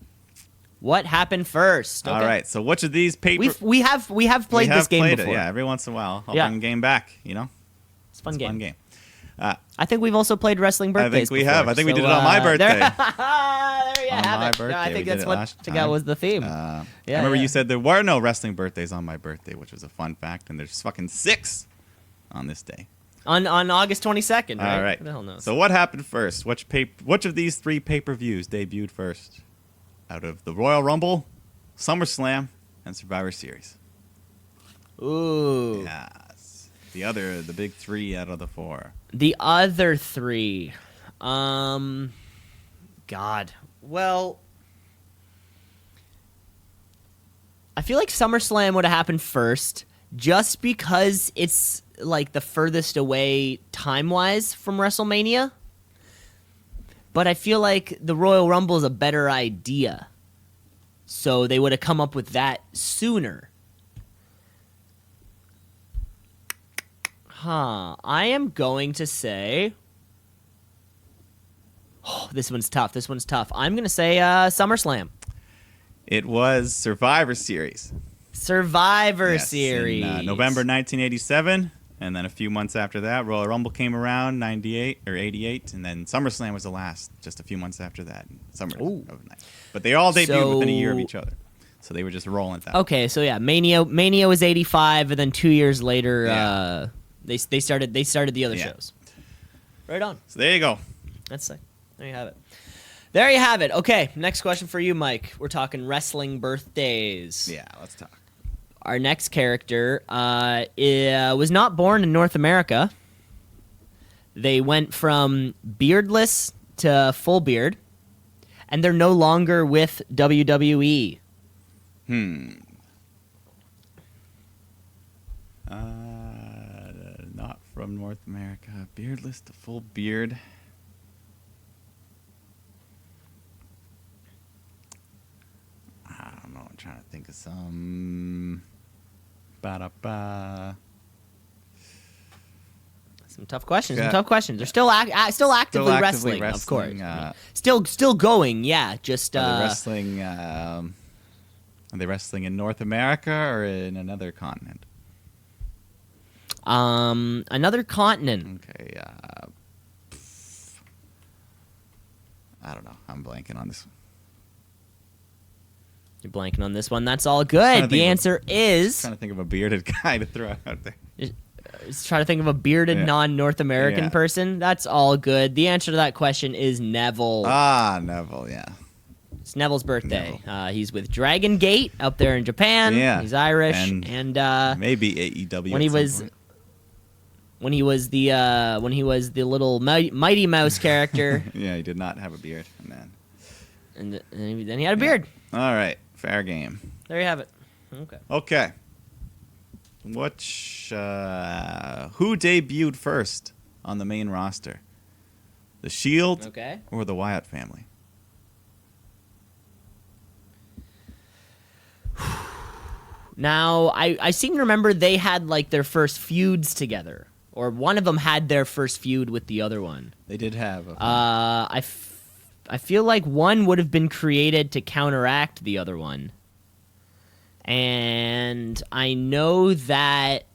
What happened first? Okay. All right. So which of these we have played this game before. Yeah, every once in a while. I'll bring a game back, It's a fun game. Fun game. I think we've also played wrestling birthdays. I think we before, have. I think we did it on my birthday. There you have my it. birthday. I think We did that's it what last that was the theme. I remember you said there were no wrestling birthdays on my birthday, which was a fun fact, and there's fucking 6 on this day. On August 22nd, right? All right. Who the hell knows? So what happened first? Which of these 3 pay-per-views debuted first? Out of the Royal Rumble, SummerSlam, and Survivor Series. Ooh. Yes. The big 3 out of the 4. The other 3. God. Well, I feel like SummerSlam would have happened first just because it's the furthest away time-wise from WrestleMania. But I feel like the Royal Rumble is a better idea. So they would have come up with that sooner. I am going to say... Oh, this one's tough. I'm going to say SummerSlam. It was Survivor Series. Survivor Series. In November 1987, and then a few months after that, Royal Rumble came around, 98 or 88, and then SummerSlam was the last, just a few months after that. But they all debuted within a year of each other. So they were just rolling at that. Okay, so yeah, Mania was 85, and then 2 years later, they started the other shows. Right on. So there you go. That's sick. There you have it. Okay, next question for you, Mike. We're talking wrestling birthdays. Yeah, let's talk. Our next character was not born in North America. They went from beardless to full beard, and they're no longer with WWE. Not from North America. Beardless to full beard. I don't know. I'm trying to think of some. Some tough questions. They're still actively wrestling, of course. Still going. Yeah. Just are they wrestling? Are they wrestling in North America or in another continent? Another continent. Okay. I don't know. I'm blanking on this one. You're blanking on this one. That's all good. The answer is... trying to think of a bearded guy to throw out there. Just try to think of a bearded non-North American person. That's all good. The answer to that question is Neville. Ah, Neville, yeah. It's Neville's birthday. He's with Dragon Gate up there in Japan. Yeah. He's Irish. And maybe AEW when he was the little Mighty Mouse character. Yeah, he did not have a beard. And then he had a beard. All right, fair game. There you have it. Okay. Who debuted first on the main roster? The Shield or the Wyatt family? Now, I seem to remember they had like their first feuds together, or one of them had their first feud with the other one. They did have. I feel like one would have been created to counteract the other one, and I know that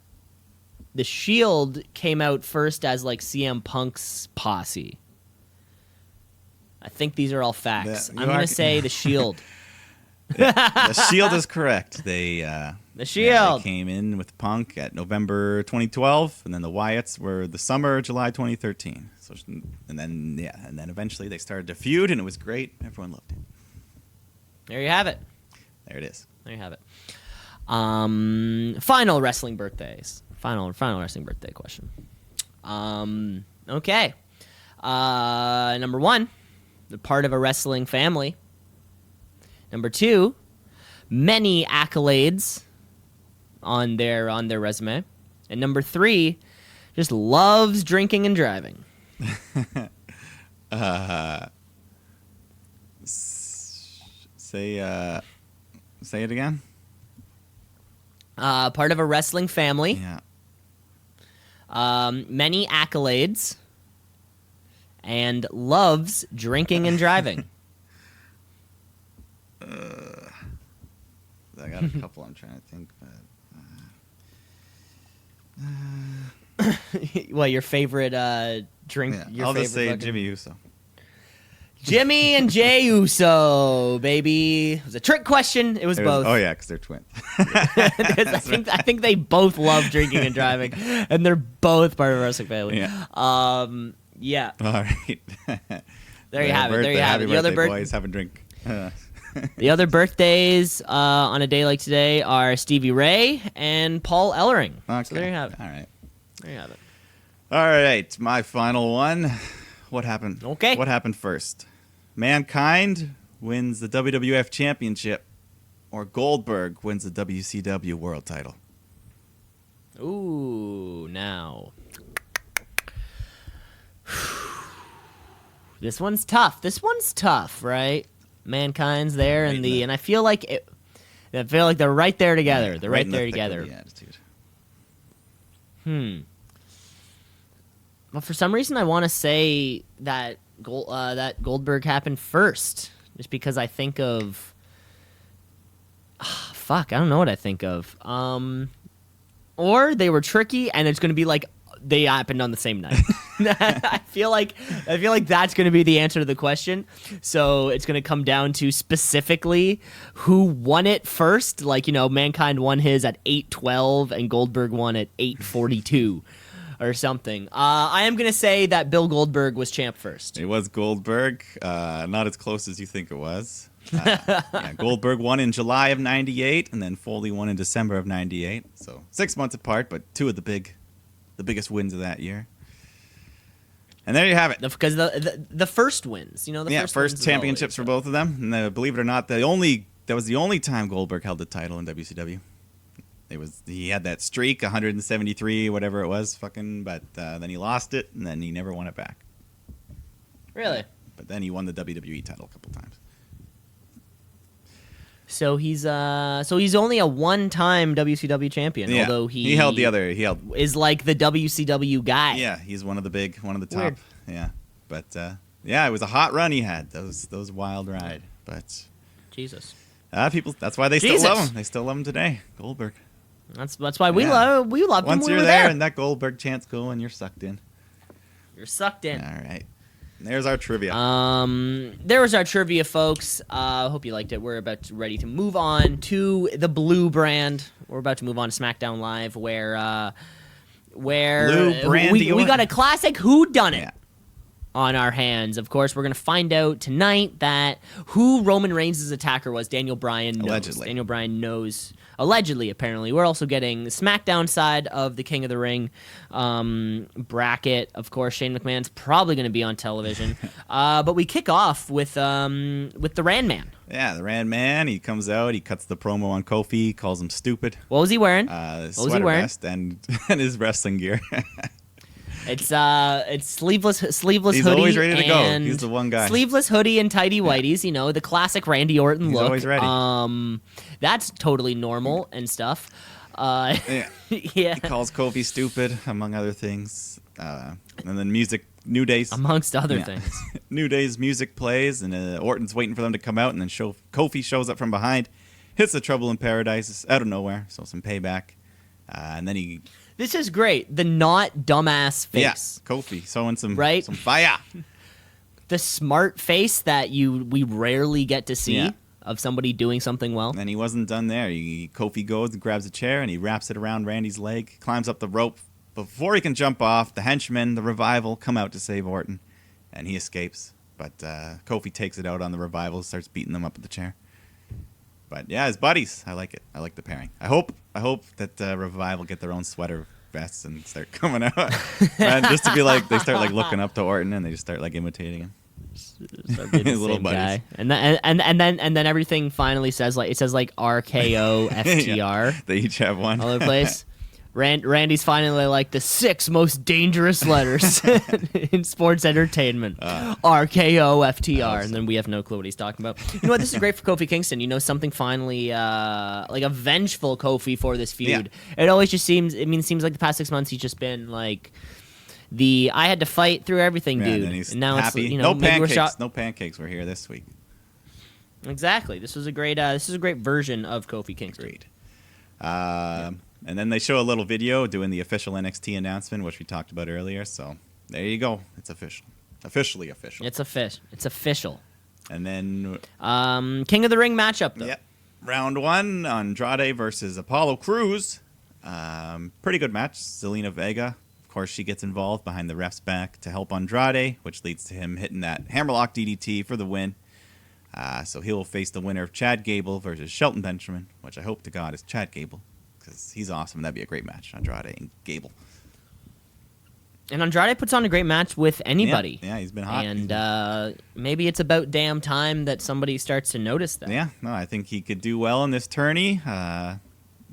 the Shield came out first as like CM Punk's posse. I think these are all facts. I'm gonna say the Shield. The Shield is correct. The Shield they came in with Punk at November 2012, and then the Wyatts were the summer July 2013. So, and then eventually they started to feud, and it was great. Everyone loved it. There you have it. There it is. There you have it. Final wrestling birthdays. Final wrestling birthday question. Okay. Number 1, the part of a wrestling family. Number 2, many accolades on their resume. And number 3, just loves drinking and driving. Say it again. Part of a wrestling family. Yeah. Many accolades. And loves drinking and driving. I got a couple I'm trying to think, but Well, your favorite drink? yeah, Your I'll favorite just say fucking... Jimmy Uso. Jimmy and Jay Uso, baby. It was a trick question. It was both. Oh yeah, because they're twins. I think they both love drinking and driving, and they're both part of a wrestling family. Yeah. Yeah. All right. There you have it. There you have it. The other boys have a drink. The other birthdays on a day like today are Stevie Ray and Paul Ellering. Okay. So there you have it. All right. There you have it. All right. My final one. What happened? Okay. What happened first? Mankind wins the WWF Championship, or Goldberg wins the WCW World Title? Ooh, now. This one's tough, right? Mankind's there, and I feel like they're right there together. They're right there together. The attitude. Well, for some reason, I want to say that Goldberg happened first, just because I think of. I don't know what I think of. Or they were tricky, and it's going to be like they happened on the same night. I feel like that's going to be the answer to the question. So it's going to come down to specifically who won it first. Like, Mankind won his at 8:12 and Goldberg won at 8:42 or something. I am going to say that Bill Goldberg was champ first. It was Goldberg. Not as close as you think it was. Goldberg won in July of '98, and then Foley won in December of '98. So 6 months apart, but two of the biggest wins of that year. And there you have it. Because the first wins, first championships for both of them. And believe it or not, that was the only time Goldberg held the title in WCW. He had that streak, 173, whatever it was, but then he lost it, and then he never won it back. Really? But then he won the WWE title a couple times. So he's only a one-time WCW champion, although he held the other. Is like the WCW guy. Yeah, he's one of the top. Weird. Yeah, but it was a hot run he had. Those wild ride, but Jesus. People. That's why they still love him. They still love him today, Goldberg. That's why we love him. Once when you're we were there and that Goldberg chant's going, you're sucked in. You're sucked in. All right. There's our trivia. There was our trivia, folks. Hope you liked it. We're ready to move on to the Blue brand. We're about to move on to SmackDown Live, where Blue brand, we got a classic whodunit Yeah. on our hands. Of course, we're going to find out tonight that who Roman Reigns' attacker was. Daniel Bryan knows. Allegedly. Daniel Bryan knows. Allegedly, apparently. We're also getting the SmackDown side of the King of the Ring bracket. Of course, Shane McMahon's probably going to be on television. But we kick off with the Rand Man. Yeah, the Rand Man. He comes out. He cuts the promo on Kofi. Calls him stupid. What was he wearing? Sweater vest and his wrestling gear. It's sleeveless He's hoodie. always ready to go. and He's the one guy. Sleeveless hoodie and tighty whities. You know, the classic Randy Orton He's look. always ready. That's totally normal and stuff. Yeah. Yeah. He calls Kofi stupid, among other things. And then New Day's Amongst other things. New Day's music plays, and Orton's waiting for them to come out, and then Kofi shows up from behind, hits the Trouble in Paradise out of nowhere, so some payback. And then he... This is great. The not dumbass face. Yeah, Kofi showing some fire. The smart face that we rarely get to see of somebody doing something well. And he wasn't done there. Kofi goes and grabs a chair, and he wraps it around Randy's leg, climbs up the rope. Before he can jump off, the henchmen, the Revival, come out to save Orton, and he escapes. But Kofi takes it out on the Revival, starts beating them up with the chair. But yeah, his buddies, I like it. I like the pairing. I hope that Revival get their own sweater vests and start coming out, and just to be like, they start like looking up to Orton and they just start like imitating him. His little buddies. Guy. And then everything finally says RKO FTR. They each have one. All over the place. Randy's finally like the 6 most dangerous letters in sports entertainment. RKO FTR, and then we have no clue what he's talking about. You know what? This is great for Kofi Kingston. You know, something finally like a vengeful Kofi for this feud. Yeah. It always just seems like the past 6 months he's just been like I had to fight through everything, dude. And now happy. It's no pancakes. No pancakes were here this week. Exactly. This is a great version of Kofi Kingston. Great. And then they show a little video doing the official NXT announcement, which we talked about earlier. So there you go. It's official. Officially official. It's official. And then... King of the Ring matchup, though. Yep. Round 1, Andrade versus Apollo Crews. Pretty good match. Zelina Vega, of course, she gets involved behind the ref's back to help Andrade, which leads to him hitting that hammerlock DDT for the win. So he'll face the winner of Chad Gable versus Shelton Benjamin, which I hope to God is Chad Gable, because he's awesome. That'd be a great match, Andrade and Gable. And Andrade puts on a great match with anybody. Yeah, he's been hot. And maybe it's about damn time that somebody starts to notice that. Yeah, no, I think he could do well in this tourney.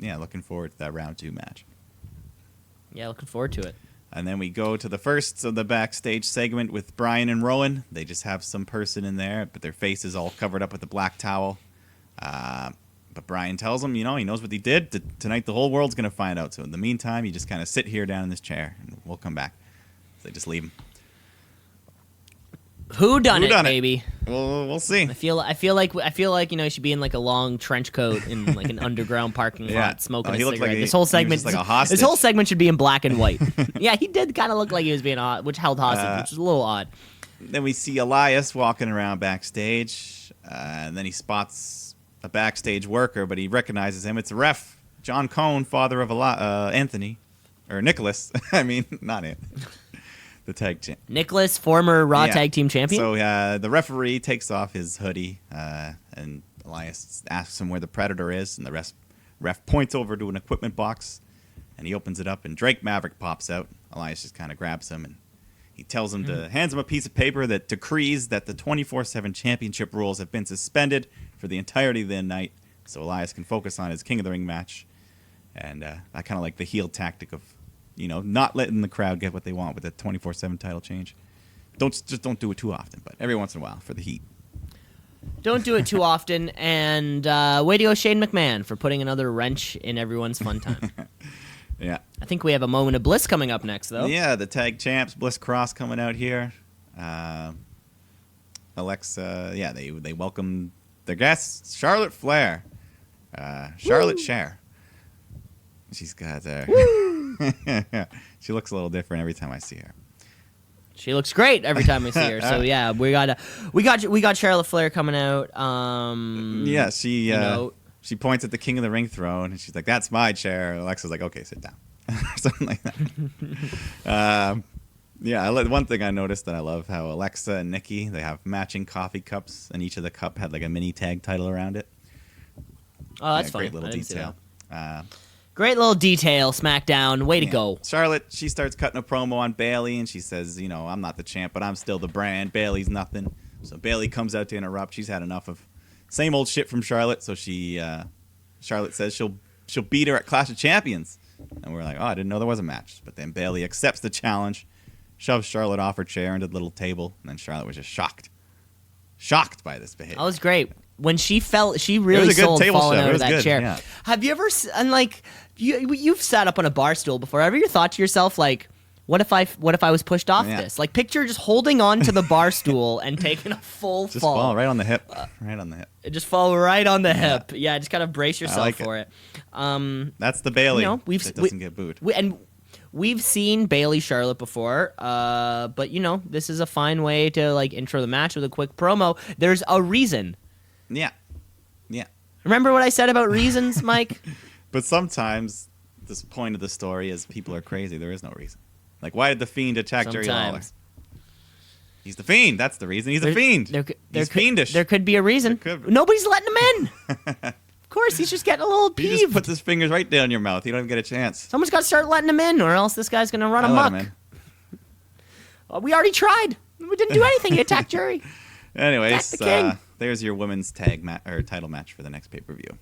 Looking forward to that round 2 match. Yeah, looking forward to it. And then we go to the first of the backstage segment with Bryan and Rowan. They just have some person in there, but their face is all covered up with a black towel. But Bryan tells him, he knows what he did. Tonight the whole world's going to find out. So in the meantime, you just kind of sit here down in this chair, and we'll come back. So they just leave him. Who done it, baby? Well, we'll see. I feel like you should be in like a long trench coat in like an underground parking lot smoking a cigarette. This whole segment, this whole segment should be in black and white. Yeah, he did kind of look like he was being held hostage, which is a little odd. Then we see Elias walking around backstage, and then he spots a backstage worker, but he recognizes him. It's a ref, John Cone, father of Anthony, or Nicholas. I mean, not Anthony. The tag champ. Nicholas, former Raw Tag Team Champion. So the referee takes off his hoodie, and Elias asks him where the Predator is, and the ref points over to an equipment box, and he opens it up, and Drake Maverick pops out. Elias just kind of grabs him, and he tells him hands him a piece of paper that decrees that the 24/7 championship rules have been suspended for the entirety of the night, so Elias can focus on his King of the Ring match. And I kind of like the heel tactic of, not letting the crowd get what they want with the 24/7 title change. Don't do it too often, but every once in a while for the heat. Don't do it too often, and way to go, Shane McMahon, for putting another wrench in everyone's fun time. Yeah. I think we have a moment of bliss coming up next, though. Yeah, the tag champs, Bliss Cross, coming out here. Alexa, they welcome their guests, Charlotte Flair, Charlotte Cher. She's got she looks a little different every time I see her. She looks great every time we see her. So yeah, we got Charlotte Flair coming out. Yeah, she points at the King of the Ring throne and she's like, "That's my chair." And Alexa's like, "Okay, sit down," or something like that. Yeah, one thing I noticed that I love how Alexa and Nikki, they have matching coffee cups, and each of the cup had like a mini tag title around it. Oh, that's funny. Great little detail. Great little detail, SmackDown. Way to go. Charlotte, she starts cutting a promo on Bayley, and she says, "I'm not the champ, but I'm still the brand. Bayley's nothing." So Bayley comes out to interrupt. She's had enough of same old shit from Charlotte, so Charlotte says she'll beat her at Clash of Champions. And we're like, "Oh, I didn't know there was a match." But then Bayley accepts the challenge, shoves Charlotte off her chair into the little table, and then Charlotte was just shocked by this behavior. That was great. When she fell, she really sold falling out of that chair. Yeah. Have you ever, and like, you've sat up on a bar stool before. Have you ever thought to yourself, like, what if I was pushed off this? Like, picture just holding on to the bar stool and taking a full just fall. Fall right on the hip. Right on the hip. Just fall right on the hip. Yeah, just kind of brace yourself for it. That's the Bayley that doesn't get booed. We've seen Bayley Charlotte before, but this is a fine way to like intro the match with a quick promo. There's a reason. Yeah. Remember what I said about reasons, Mike? But sometimes this point of the story is people are crazy. There is no reason. Like, why did the Fiend attack Jerry Lawler? He's the Fiend. That's the reason. He's a fiend. He's fiendish. There could be a reason. Nobody's letting him in. Of course, he's just getting a little peeved. He just puts his fingers right down your mouth. You don't even get a chance. Someone's got to start letting him in, or else this guy's going to run amok. We already tried. We didn't do anything. He attacked Jerry. Anyways, there's your women's title match for the next pay-per-view.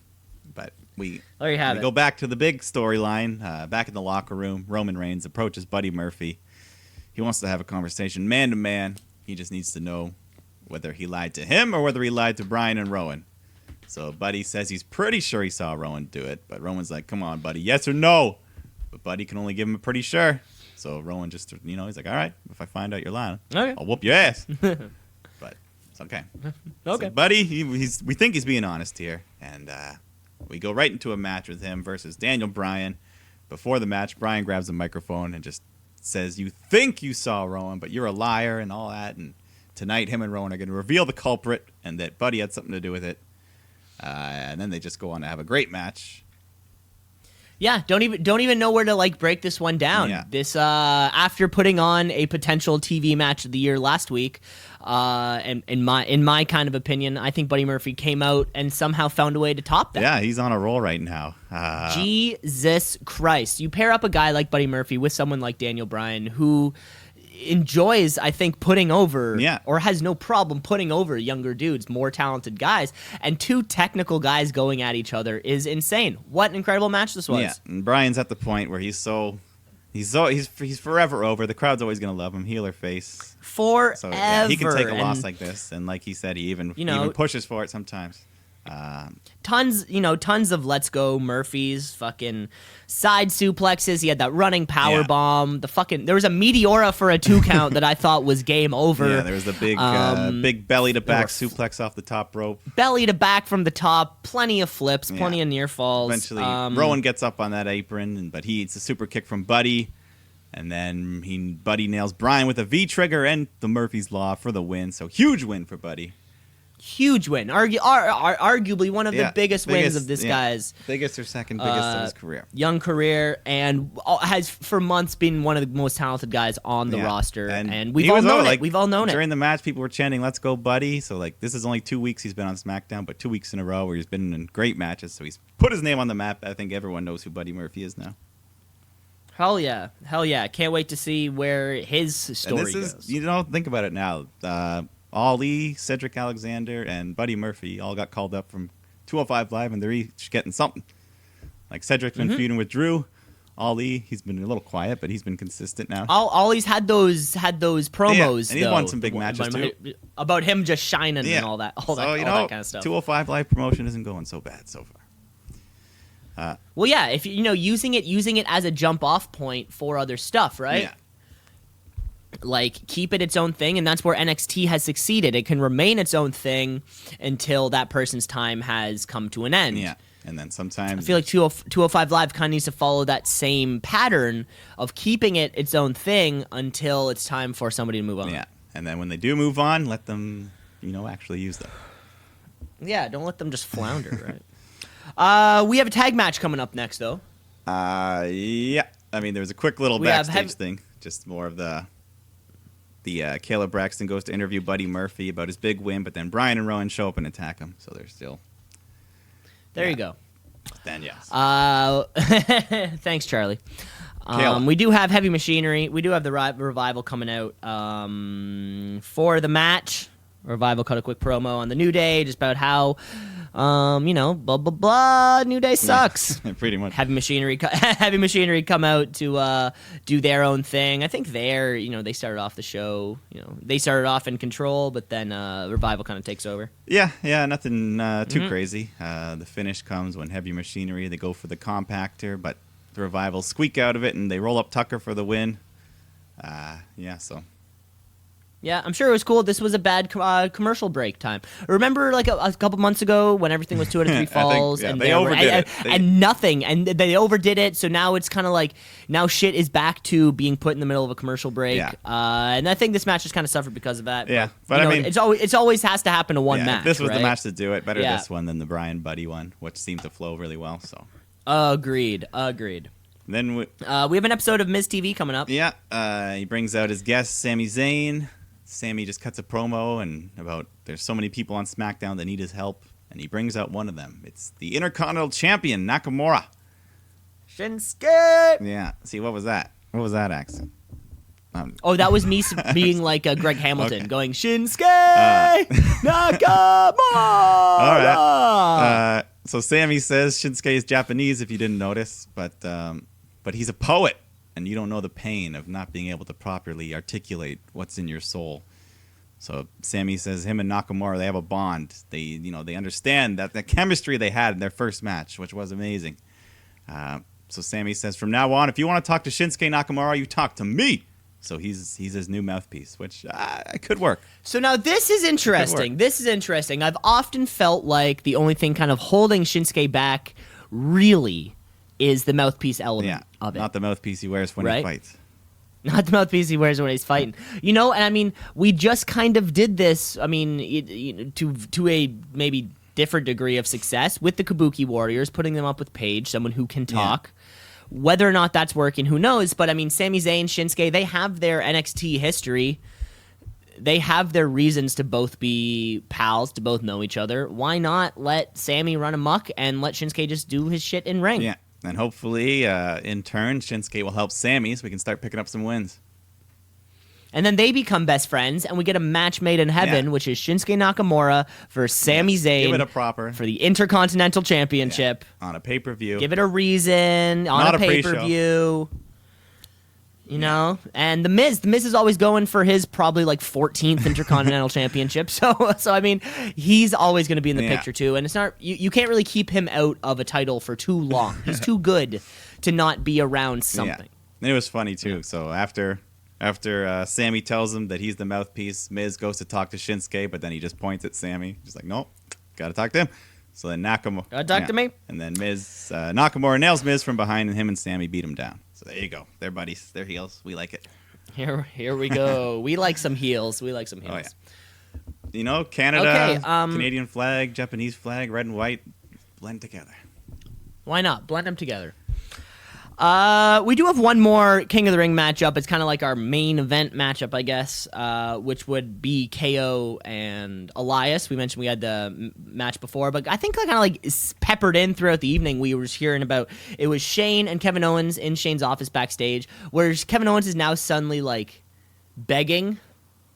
But we go back to the big storyline. Back in the locker room, Roman Reigns approaches Buddy Murphy. He wants to have a conversation man to man. He just needs to know whether he lied to him or whether he lied to Brian and Rowan. So Buddy says he's pretty sure he saw Rowan do it, but Rowan's like, "Come on, Buddy, yes or no?" But Buddy can only give him a pretty sure. So Rowan just, he's like, "All right, if I find out you're lying, I'll whoop your ass." But it's okay. Okay. So Buddy, we think he's being honest here, and we go right into a match with him versus Daniel Bryan. Before the match, Bryan grabs a microphone and just says, "You think you saw Rowan, but you're a liar," and all that. And tonight, him and Rowan are going to reveal the culprit and that Buddy had something to do with it. And then they just go on to have a great match. Yeah, don't even know where to like break this one down. Yeah. This after putting on a potential TV match of the year last week, and in my kind of opinion, I think Buddy Murphy came out and somehow found a way to top that. Yeah, he's on a roll right now. Jesus Christ! You pair up a guy like Buddy Murphy with someone like Daniel Bryan, who enjoys, I think, putting over or has no problem putting over younger dudes, more talented guys, and two technical guys going at each other is insane. What an incredible match this was. Yeah, and Bryan's at the point where he's forever over. The crowd's always going to love him, heel or face. Forever. So, he can take a loss like this, and like he said, he even pushes for it sometimes. Tons of let's go Murphys, fucking side suplexes. He had that running power bomb. There was a Meteora for a 2 count that I thought was game over. Yeah, there was the big belly to back suplex off the top rope. Belly to back from the top. Plenty of flips, plenty of near falls. Eventually, Rowan gets up on that apron, but he eats a super kick from Buddy. And then Buddy nails Bryan with a V-trigger and the Murphy's Law for the win. So huge win for Buddy. Huge win. Arguably one of the biggest wins of this guy's biggest or second biggest of his career. Young career, and has for months been one of the most talented guys on the roster. And we've all known it. We've all known it. During the match, people were chanting, "Let's go, Buddy." So this is only 2 weeks he's been on SmackDown, but 2 weeks in a row where he's been in great matches. So he's put his name on the map. I think everyone knows who Buddy Murphy is now. Hell yeah. Can't wait to see where his story goes. Think about it now. Ali, Cedric Alexander, and Buddy Murphy all got called up from 205 Live, and they're each getting something. Like Cedric's been feuding with Drew. Ali, he's been a little quiet, but he's been consistent now. Ali's had those promos, and he's won some big matches too. About him just shining and all that kind of stuff. 205 Live promotion isn't going so bad so far. Well, yeah, if using it as a jump off point for other stuff, right? Yeah. Like, keep it its own thing, and that's where NXT has succeeded. It can remain its own thing until that person's time has come to an end. Yeah. And then sometimes I feel like 205 Live kind of needs to follow that same pattern of keeping it its own thing until it's time for somebody to move on. Yeah. And then when they do move on, let them, actually use them. Yeah, don't let them just flounder, right? We have a tag match coming up next, though. Yeah. I mean, there was a quick little backstage thing. Just more of the Caleb Braxton goes to interview Buddy Murphy about his big win, but then Brian and Rowan show up and attack him. So they're still... There you go. Then, yes. Thanks, Charlie. Caleb. We do have Heavy Machinery. We do have the Revival coming out for the match. Revival cut a quick promo on the New Day, just about how, blah, blah, blah, New Day sucks. Yeah, pretty much. Heavy Machinery come out to do their own thing. I think they started off the show, they started off in control, but then Revival kind of takes over. Yeah, nothing too crazy. The finish comes when Heavy Machinery, they go for the compactor, but the Revival squeak out of it, and they roll up Tucker for the win. So... Yeah, I'm sure it was cool. This was a bad commercial break time. Remember, like a couple months ago, when everything was 2 out of 3 falls, and they overdid it, and nothing, and they overdid it. So now it's kind of like now shit is back to being put in the middle of a commercial break. Yeah. And I think this match just kind of suffered because of that. Yeah, but I mean, it's always has to happen to one match. If this was right? the match to do it. Better this one than the Brian Buddy one, which seemed to flow really well. So agreed. Then we have an episode of Miz TV coming up. Yeah, he brings out his guest Sami Zayn. Sammy just cuts a promo and about there's so many people on SmackDown that need his help, and he brings out one of them. It's the Intercontinental Champion, Nakamura. Shinsuke! Yeah. See, what was that? What was that accent? That was me being like Greg Hamilton, going, Shinsuke Nakamura! All right. So Sammy says Shinsuke is Japanese, if you didn't notice, but he's a poet. And you don't know the pain of not being able to properly articulate what's in your soul. So Sammy says him and Nakamura, they have a bond. They understand that the chemistry they had in their first match, which was amazing. So Sammy says, from now on, if you want to talk to Shinsuke Nakamura, you talk to me. So he's his new mouthpiece, which could work. So now this is interesting. I've often felt like the only thing kind of holding Shinsuke back really is the mouthpiece element of it. Not the mouthpiece he wears when he fights. Not the mouthpiece he wears when he's fighting. And I mean, we just kind of did this, I mean, to a maybe different degree of success with the Kabuki Warriors, putting them up with Paige, someone who can talk. Yeah. Whether or not that's working, who knows? But I mean, Sami Zayn, Shinsuke, they have their NXT history. They have their reasons to both be pals, to both know each other. Why not let Sammy run amok and let Shinsuke just do his shit in ring? Yeah. And hopefully, in turn, Shinsuke will help Sammy so we can start picking up some wins. And then they become best friends, and we get a match made in heaven, which is Shinsuke Nakamura versus Sami Zayn. Give it a proper. For the Intercontinental Championship. Yeah. On a pay-per-view. Give it a reason. On a pay-per-view. And the Miz is always going for his probably like 14th Intercontinental Championship. So I mean, he's always going to be in the picture too. And it's not you can't really keep him out of a title for too long. He's too good to not be around something. Yeah. And it was funny too. Yeah. So after Sammy tells him that he's the mouthpiece, Miz goes to talk to Shinsuke, but then he just points at Sammy. He's like, nope, gotta talk to him. So then Nakamura gotta talk to me. And then Nakamura nails Miz from behind, and him and Sammy beat him down. So there you go. They're buddies. They're heels. We like it. Here we go. We like some heels. Oh, yeah. Canada, Canadian flag, Japanese flag, red and white, blend together. Why not? Blend them together. We do have one more King of the Ring matchup. It's kind of like our main event matchup, I guess, which would be KO and Elias. We mentioned we had the match before, but I think kind of like peppered in throughout the evening, we were hearing about it was Shane and Kevin Owens in Shane's office backstage, where Kevin Owens is now suddenly like begging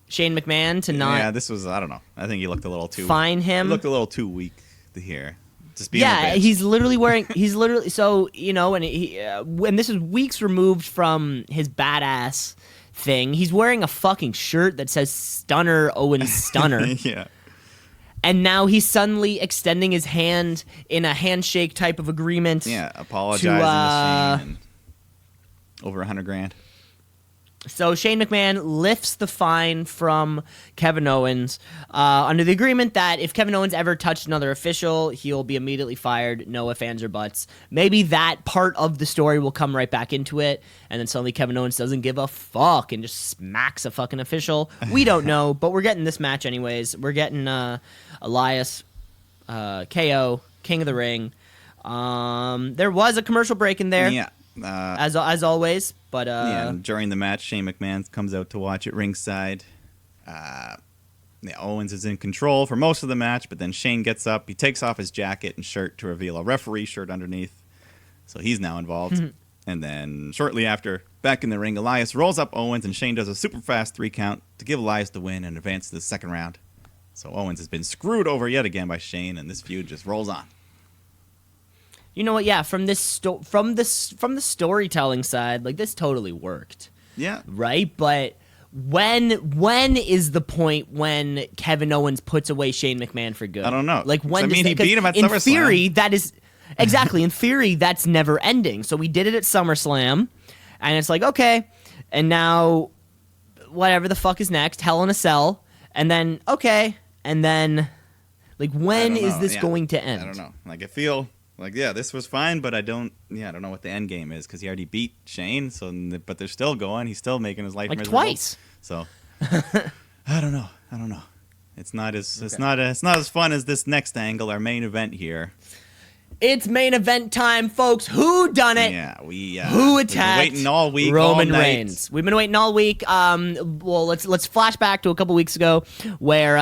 Shane McMahon to not. Yeah, this was, I don't know. I think he looked a little too. Fine him. He looked a little too weak to hear. He's literally wearing. So and this is weeks removed from his badass thing. He's wearing a fucking shirt that says "Stunner Owens Stunner." Yeah. And now he's suddenly extending his hand in a handshake type of agreement. Yeah, apologizing to Shane. And over $100,000. So Shane McMahon lifts the fine from Kevin Owens under the agreement that if Kevin Owens ever touched another official, he'll be immediately fired, no ifs, ands, or buts. Maybe that part of the story will come right back into it, and then suddenly Kevin Owens doesn't give a fuck and just smacks a fucking official. We don't know, but we're getting this match anyways. We're getting Elias, KO, King of the Ring. There was a commercial break in there. Yeah. As always, but and during the match, Shane McMahon comes out to watch at ringside. Owens is in control for most of the match, but then Shane gets up. He takes off his jacket and shirt to reveal a referee shirt underneath, so he's now involved. And then shortly after, back in the ring, Elias rolls up Owens, and Shane does a super fast 3 count to give Elias the win and advance to the second round. So Owens has been screwed over yet again by Shane, and this feud just rolls on. You know what? Yeah, from the storytelling side, like this totally worked. Yeah. Right? But when is the point when Kevin Owens puts away Shane McMahon for good? I don't know. Like when he beat him at in SummerSlam. theory, that is exactly in theory that's never ending. So we did it at SummerSlam, and it's like okay, and now whatever the fuck is next, Hell in a Cell, and then okay, and then like when is this going to end? I don't know. Like I feel. Like, yeah, this was fine, but I don't know what the end game is because he already beat Shane. But they're still going. He's still making his life like miserable. Twice. So, I don't know. It's not as fun as this next angle, our main event here. It's main event time, folks. Who done it? Yeah, who attacked? We've been waiting all week, Roman all night. Reigns. We've been waiting all week. Well, let's flash back to a couple weeks ago where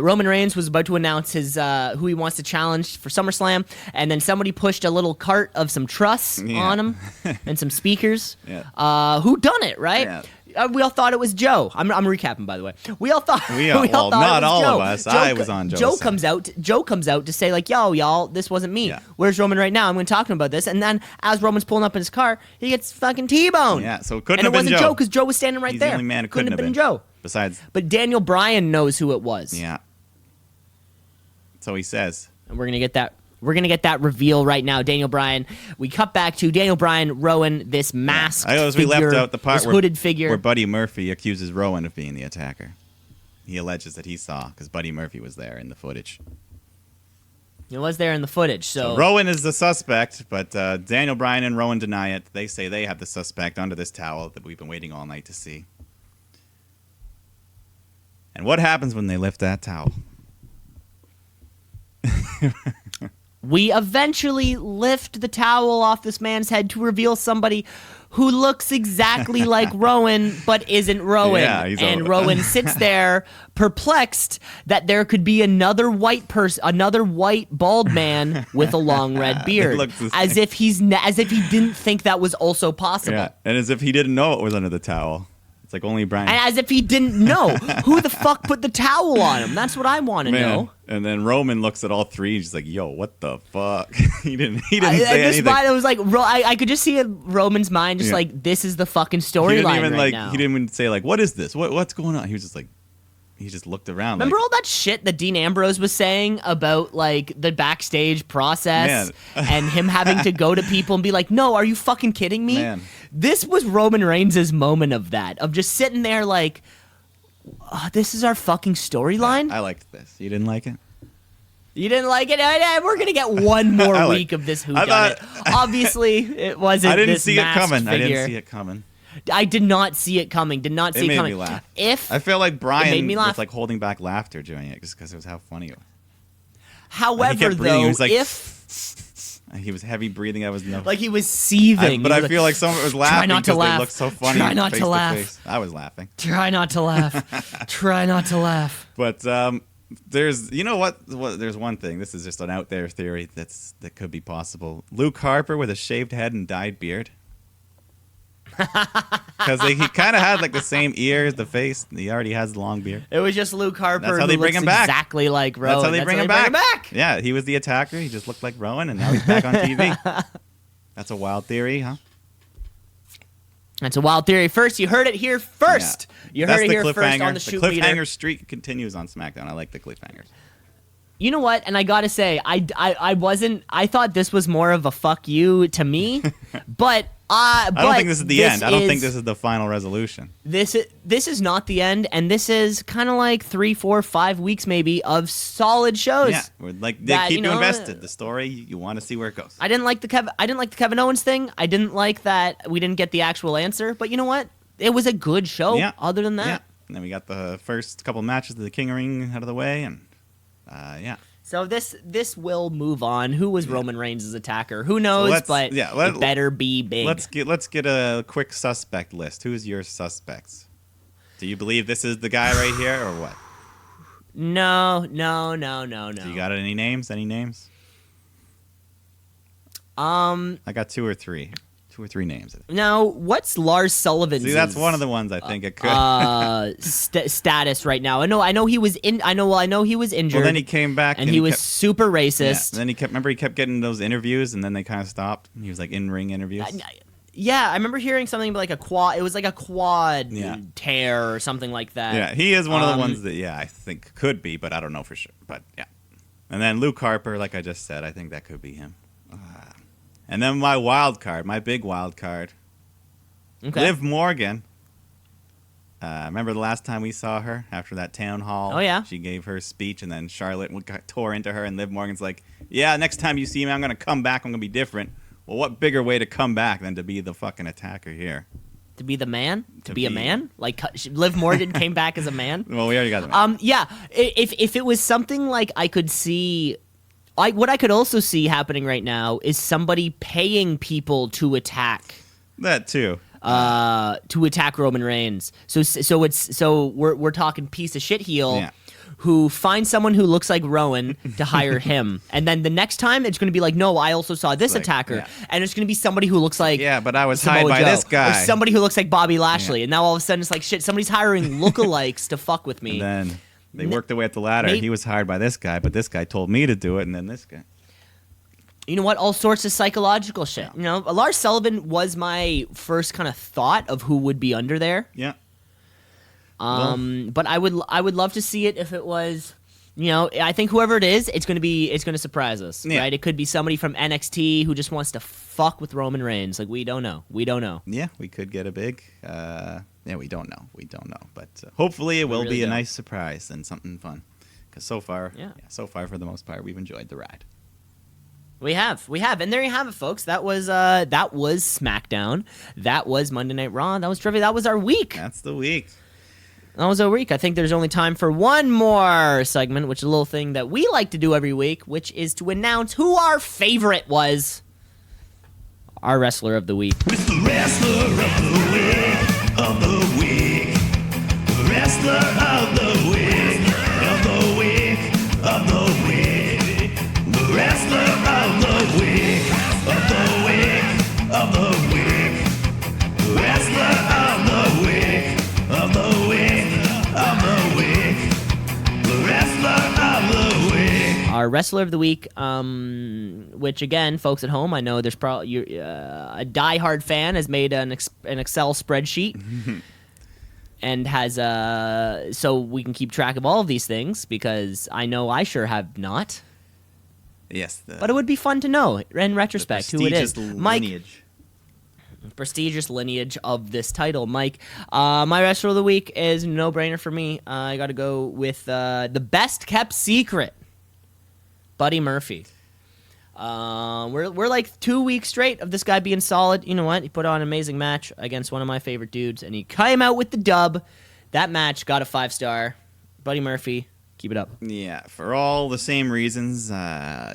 Roman Reigns was about to announce his who he wants to challenge for SummerSlam, and then somebody pushed a little cart of some truss on him and some speakers. Yeah. Who done it? Right? Yeah. We all thought it was Joe. I'm recapping, by the way. We all thought. We all thought not all Joe. of us. I was on Joe's Joe side. comes out to say like, "Yo, y'all, this wasn't me. Yeah. Where's Roman right now? I'm going to talk to him about this." And then as Roman's pulling up in his car, he gets fucking T-boned. Yeah, so it couldn't and have been it wasn't Joe because Joe was standing right He's there. the only man who couldn't have been Joe. Besides, But Daniel Bryan knows who it was. yeah. So he says. And we're gonna get that. We're going to get that reveal right now. Daniel Bryan. We cut back to Daniel Bryan, Rowan, this masked I always figure, we left out the part this hooded figure. where Buddy Murphy accuses Rowan of being the attacker. He alleges that he saw because Buddy Murphy was there in the footage. It was there in the footage. So Rowan is the suspect, but Daniel Bryan and Rowan deny it. They say they have the suspect under this towel that we've been waiting all night to see. And what happens when they lift that towel? we eventually lift the towel off this man's head to reveal somebody who looks exactly like Rowan but isn't Rowan. Yeah, and Rowan sits there perplexed that there could be another white bald man with a long red beard, as if he didn't think that was also possible. Yeah, and as if he didn't know it was under the towel. It's like only Bryan. And as if he didn't know who the fuck put the towel on him. That's what I want to know. And then Roman looks at all three. He's like, "Yo, what the fuck?" he didn't say anything. It was like I could just see in Roman's mind, just like this is the fucking storyline right now. He didn't even say like, "What is this? What's going on?" He was just like, he just looked around. Remember all that shit that Dean Ambrose was saying about like the backstage process and him having to go to people and be like, "No, are you fucking kidding me?" Man. This was Roman Reigns' moment of that, of just sitting there like, this is our fucking storyline? I liked this. You didn't like it? You didn't like it? We're going to get one more week of this whodunit. Obviously, it wasn't I didn't this see it coming. figure. I didn't see it coming. I did not see it coming. Did not see it coming. It made me laugh. I feel like Bryan was like holding back laughter doing it just because it was how funny it was. However, though, he was like, he was heavy breathing. I was like he was seething. But I feel like some of it was laughing because they looked so funny. Try not to laugh. Face. I was laughing. Try not to laugh. Try not to laugh. But there's, you know what? There's one thing. This is just an out there theory that could be possible. Luke Harper with a shaved head and dyed beard. Because he kind of had like the same ears, the face. He already has the long beard. It was just Luke Harper. That's how they bring him back. Exactly like Rowan. That's how they bring him back. Yeah, he was the attacker. He just looked like Rowan, and now he's back on TV. That's a wild theory, huh? That's a wild theory. First, you heard it here first. Yeah. You heard it here first on the Shoot Meter. The cliffhanger streak continues on SmackDown. I like the cliffhangers. You know what? And I gotta say, I thought this was more of a fuck you to me, but I don't think this is the end. I don't think this is the final resolution. This is not the end, and this is kind of like 3, 4, 5 weeks maybe of solid shows. Yeah, they keep you invested. The story, you want to see where it goes. I didn't like the Kevin Owens thing. I didn't like that we didn't get the actual answer. But you know what? It was a good show. Yeah. Other than that, and then we got the first couple matches of the King of Ring out of the way, and yeah. So this will move on. Who was Roman Reigns' attacker? Who knows? But it better be big. Let's get a quick suspect list. Who's your suspects? Do you believe this is the guy right here, or what? No. Do you got any names? I got 2 or 3 names. Now, what's Lars Sullivan's? See, that's one of the ones I think it could. Status right now. I know he was in. I know he was injured. Well, then he came back and he was super racist. Yeah, and then he kept getting those interviews, and then they kind of stopped. He was like in-ring interviews. Yeah, I remember hearing something like a quad. It was like a quad tear or something like that. Yeah, he is one of the ones that I think could be, but I don't know for sure. But yeah, and then Luke Harper, like I just said, I think that could be him. And then my big wild card, okay. Liv Morgan. Remember the last time we saw her after that town hall? Oh, yeah. She gave her speech, and then Charlotte tore into her, and Liv Morgan's like, yeah, next time you see me, I'm going to come back. I'm going to be different. Well, what bigger way to come back than to be the fucking attacker here? To be the man? To be a man? Like, Liv Morgan came back as a man? Well, we already got the man. Yeah. If it was something like I could see... what I could also see happening right now is somebody paying people to attack. That too. To attack Roman Reigns. So we're talking piece of shit heel who finds someone who looks like Rowan to hire him, and then the next time it's going to be like, no, I also saw this attacker, and it's going to be somebody who looks like but I was hired by this guy, or somebody who looks like Bobby Lashley, and now all of a sudden it's like shit. Somebody's hiring lookalikes to fuck with me. And then they worked their way up the ladder. He was hired by this guy, but this guy told me to do it, and then this guy. You know what? All sorts of psychological shit. You know, Lars Sullivan was my first kind of thought of who would be under there. Yeah. But I would love to see it if it was, I think whoever it is, it's going to surprise us, right? It could be somebody from NXT who just wants to fuck with Roman Reigns. Like, we don't know. Yeah, we could get a big, we don't know. But hopefully it will be a nice surprise and something fun. Because so far for the most part, we've enjoyed the ride. We have, and there you have it, folks. That was SmackDown. That was Monday Night Raw. That was trivia. That was our week. That's the week. That was our week. I think there's only time for one more segment, which is a little thing that we like to do every week, which is to announce who our favorite was. Our wrestler of the week. It's the wrestler of the week, of the week. Wrestler of the week, of the week, of the week. The wrestler of the week, of the week, of the week. Wrestler of the week, of the week, of the week. The wrestler of the week. Our wrestler of the week, which again, folks at home, I know there's probably a diehard fan has made an Excel spreadsheet and has so we can keep track of all of these things, because I know I sure have not. Yes, but it would be fun to know in retrospect who it is. Mike, prestigious lineage of this title, Mike. My wrestler of the week is a no-brainer for me. I got to go with the best kept secret, Buddy Murphy. We're like 2 weeks straight of this guy being solid. You know what? He put on an amazing match against one of my favorite dudes, and he came out with the dub. That match got a 5-star. Buddy Murphy, keep it up. Yeah, for all the same reasons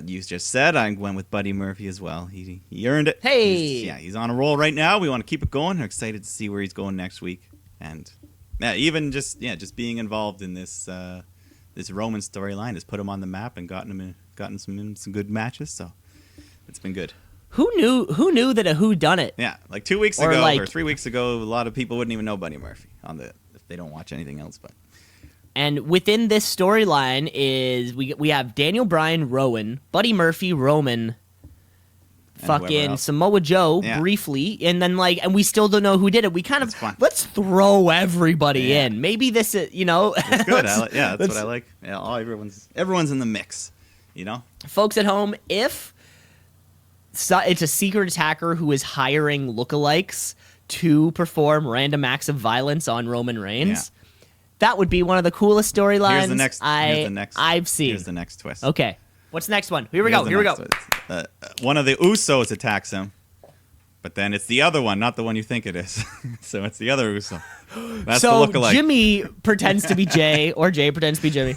you just said, I went with Buddy Murphy as well. He earned it. Hey! He's on a roll right now. We want to keep it going. I'm excited to see where he's going next week. And even just being involved in this this Roman storyline has put him on the map and gotten some good matches. So it's been good. Who knew that a whodunit? Yeah, like 2 weeks ago or 3 weeks ago, a lot of people wouldn't even know Buddy Murphy if they don't watch anything else. But and within this storyline is we have Daniel Bryan, Rowan, Buddy Murphy, Roman, fucking Samoa Joe briefly, and then and we still don't know who did it. We kind of let's throw everybody in. Maybe this is It's good. That's what I like. Yeah, everyone's in the mix. Folks at home, if it's a secret attacker who is hiring lookalikes to perform random acts of violence on Roman Reigns. Yeah. That would be one of the coolest storylines I've seen. Here's the next twist. Okay. What's the next one? Here we go. One of the Usos attacks him, but then it's the other one, not the one you think it is. So it's the other Uso. That's so the lookalike. Jimmy pretends to be Jay, or Jay pretends to be Jimmy.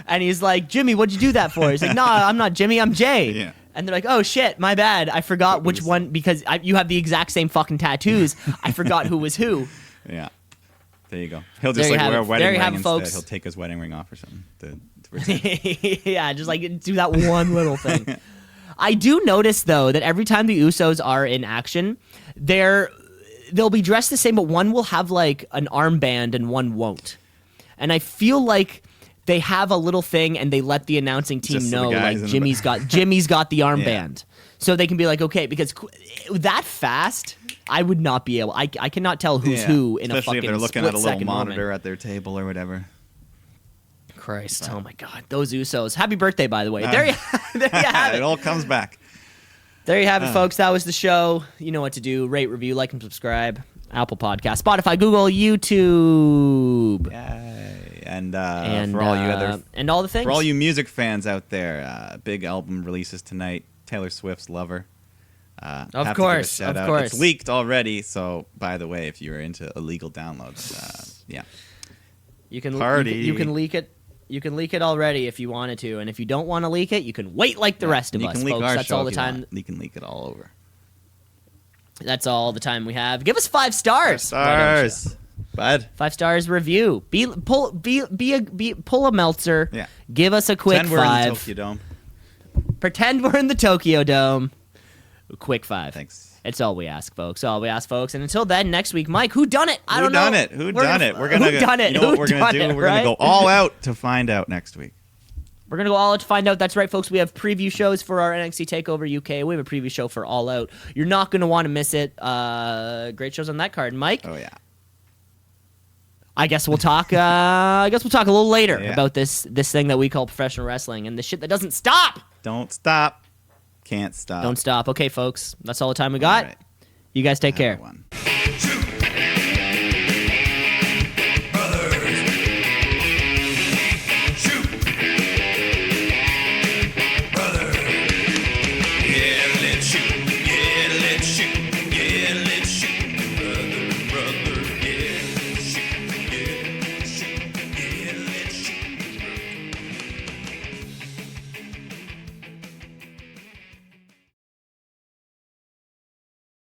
And he's like, Jimmy, what'd you do that for? He's like, no, I'm not Jimmy, I'm Jay. Yeah. And they're like, oh, shit, my bad. I forgot which one, because you have the exact same fucking tattoos. I forgot who was who. Yeah. There you go. He'll just wear a wedding ring instead. Folks. He'll take his wedding ring off or something. Yeah, just like do that one little thing. I do notice, though, that every time the Usos are in action, they'll be dressed the same, but one will have like an armband and one won't. And I feel like they have a little thing and they let the announcing team just know like Jimmy's got the armband. Yeah. So they can be like, okay, because that fast, I would not be able. I cannot tell who's who in especially a fucking if they're looking at a little monitor moment. At their table or whatever. Christ, oh my God, those Usos! Happy birthday, by the way. There you have it. It all comes back. There you have it, folks. That was the show. You know what to do. Rate, review, like, and subscribe. Apple Podcast, Spotify, Google, YouTube. Yay. And for all you and all the things. For all you music fans out there, big album releases tonight. Taylor Swift's Lover. Of course. It's leaked already. So, by the way, if you're into illegal downloads, yeah, you can leak it. You can leak it already if you wanted to, and if you don't want to leak it, you can wait like the rest of us, folks. That's all the time. You can leak it all over. That's all the time we have. Give us 5 stars. 5 stars, bud. 5 stars review. Pull a Meltzer. Yeah. Give us a quick 5. We're in the Tokyo Dome. Pretend we're in the Tokyo Dome. A quick 5. Thanks. It's all we ask, folks. All we ask, folks. And until then, next week, Mike, who done it? I don't know. Who done it? We're gonna. Who done it? You know what we're gonna do? We're gonna go all out to find out next week. We're going to go all out to find out. That's right, folks. We have preview shows for our NXT TakeOver UK. We have a preview show for All Out. You're not going to want to miss it. Great shows on that card. Mike? Oh, yeah. I guess we'll talk a little later about this thing that we call professional wrestling and the shit that doesn't stop. Don't stop. Can't stop. Don't stop. Okay, folks. That's all the time we got. Right. You guys take care. Everyone.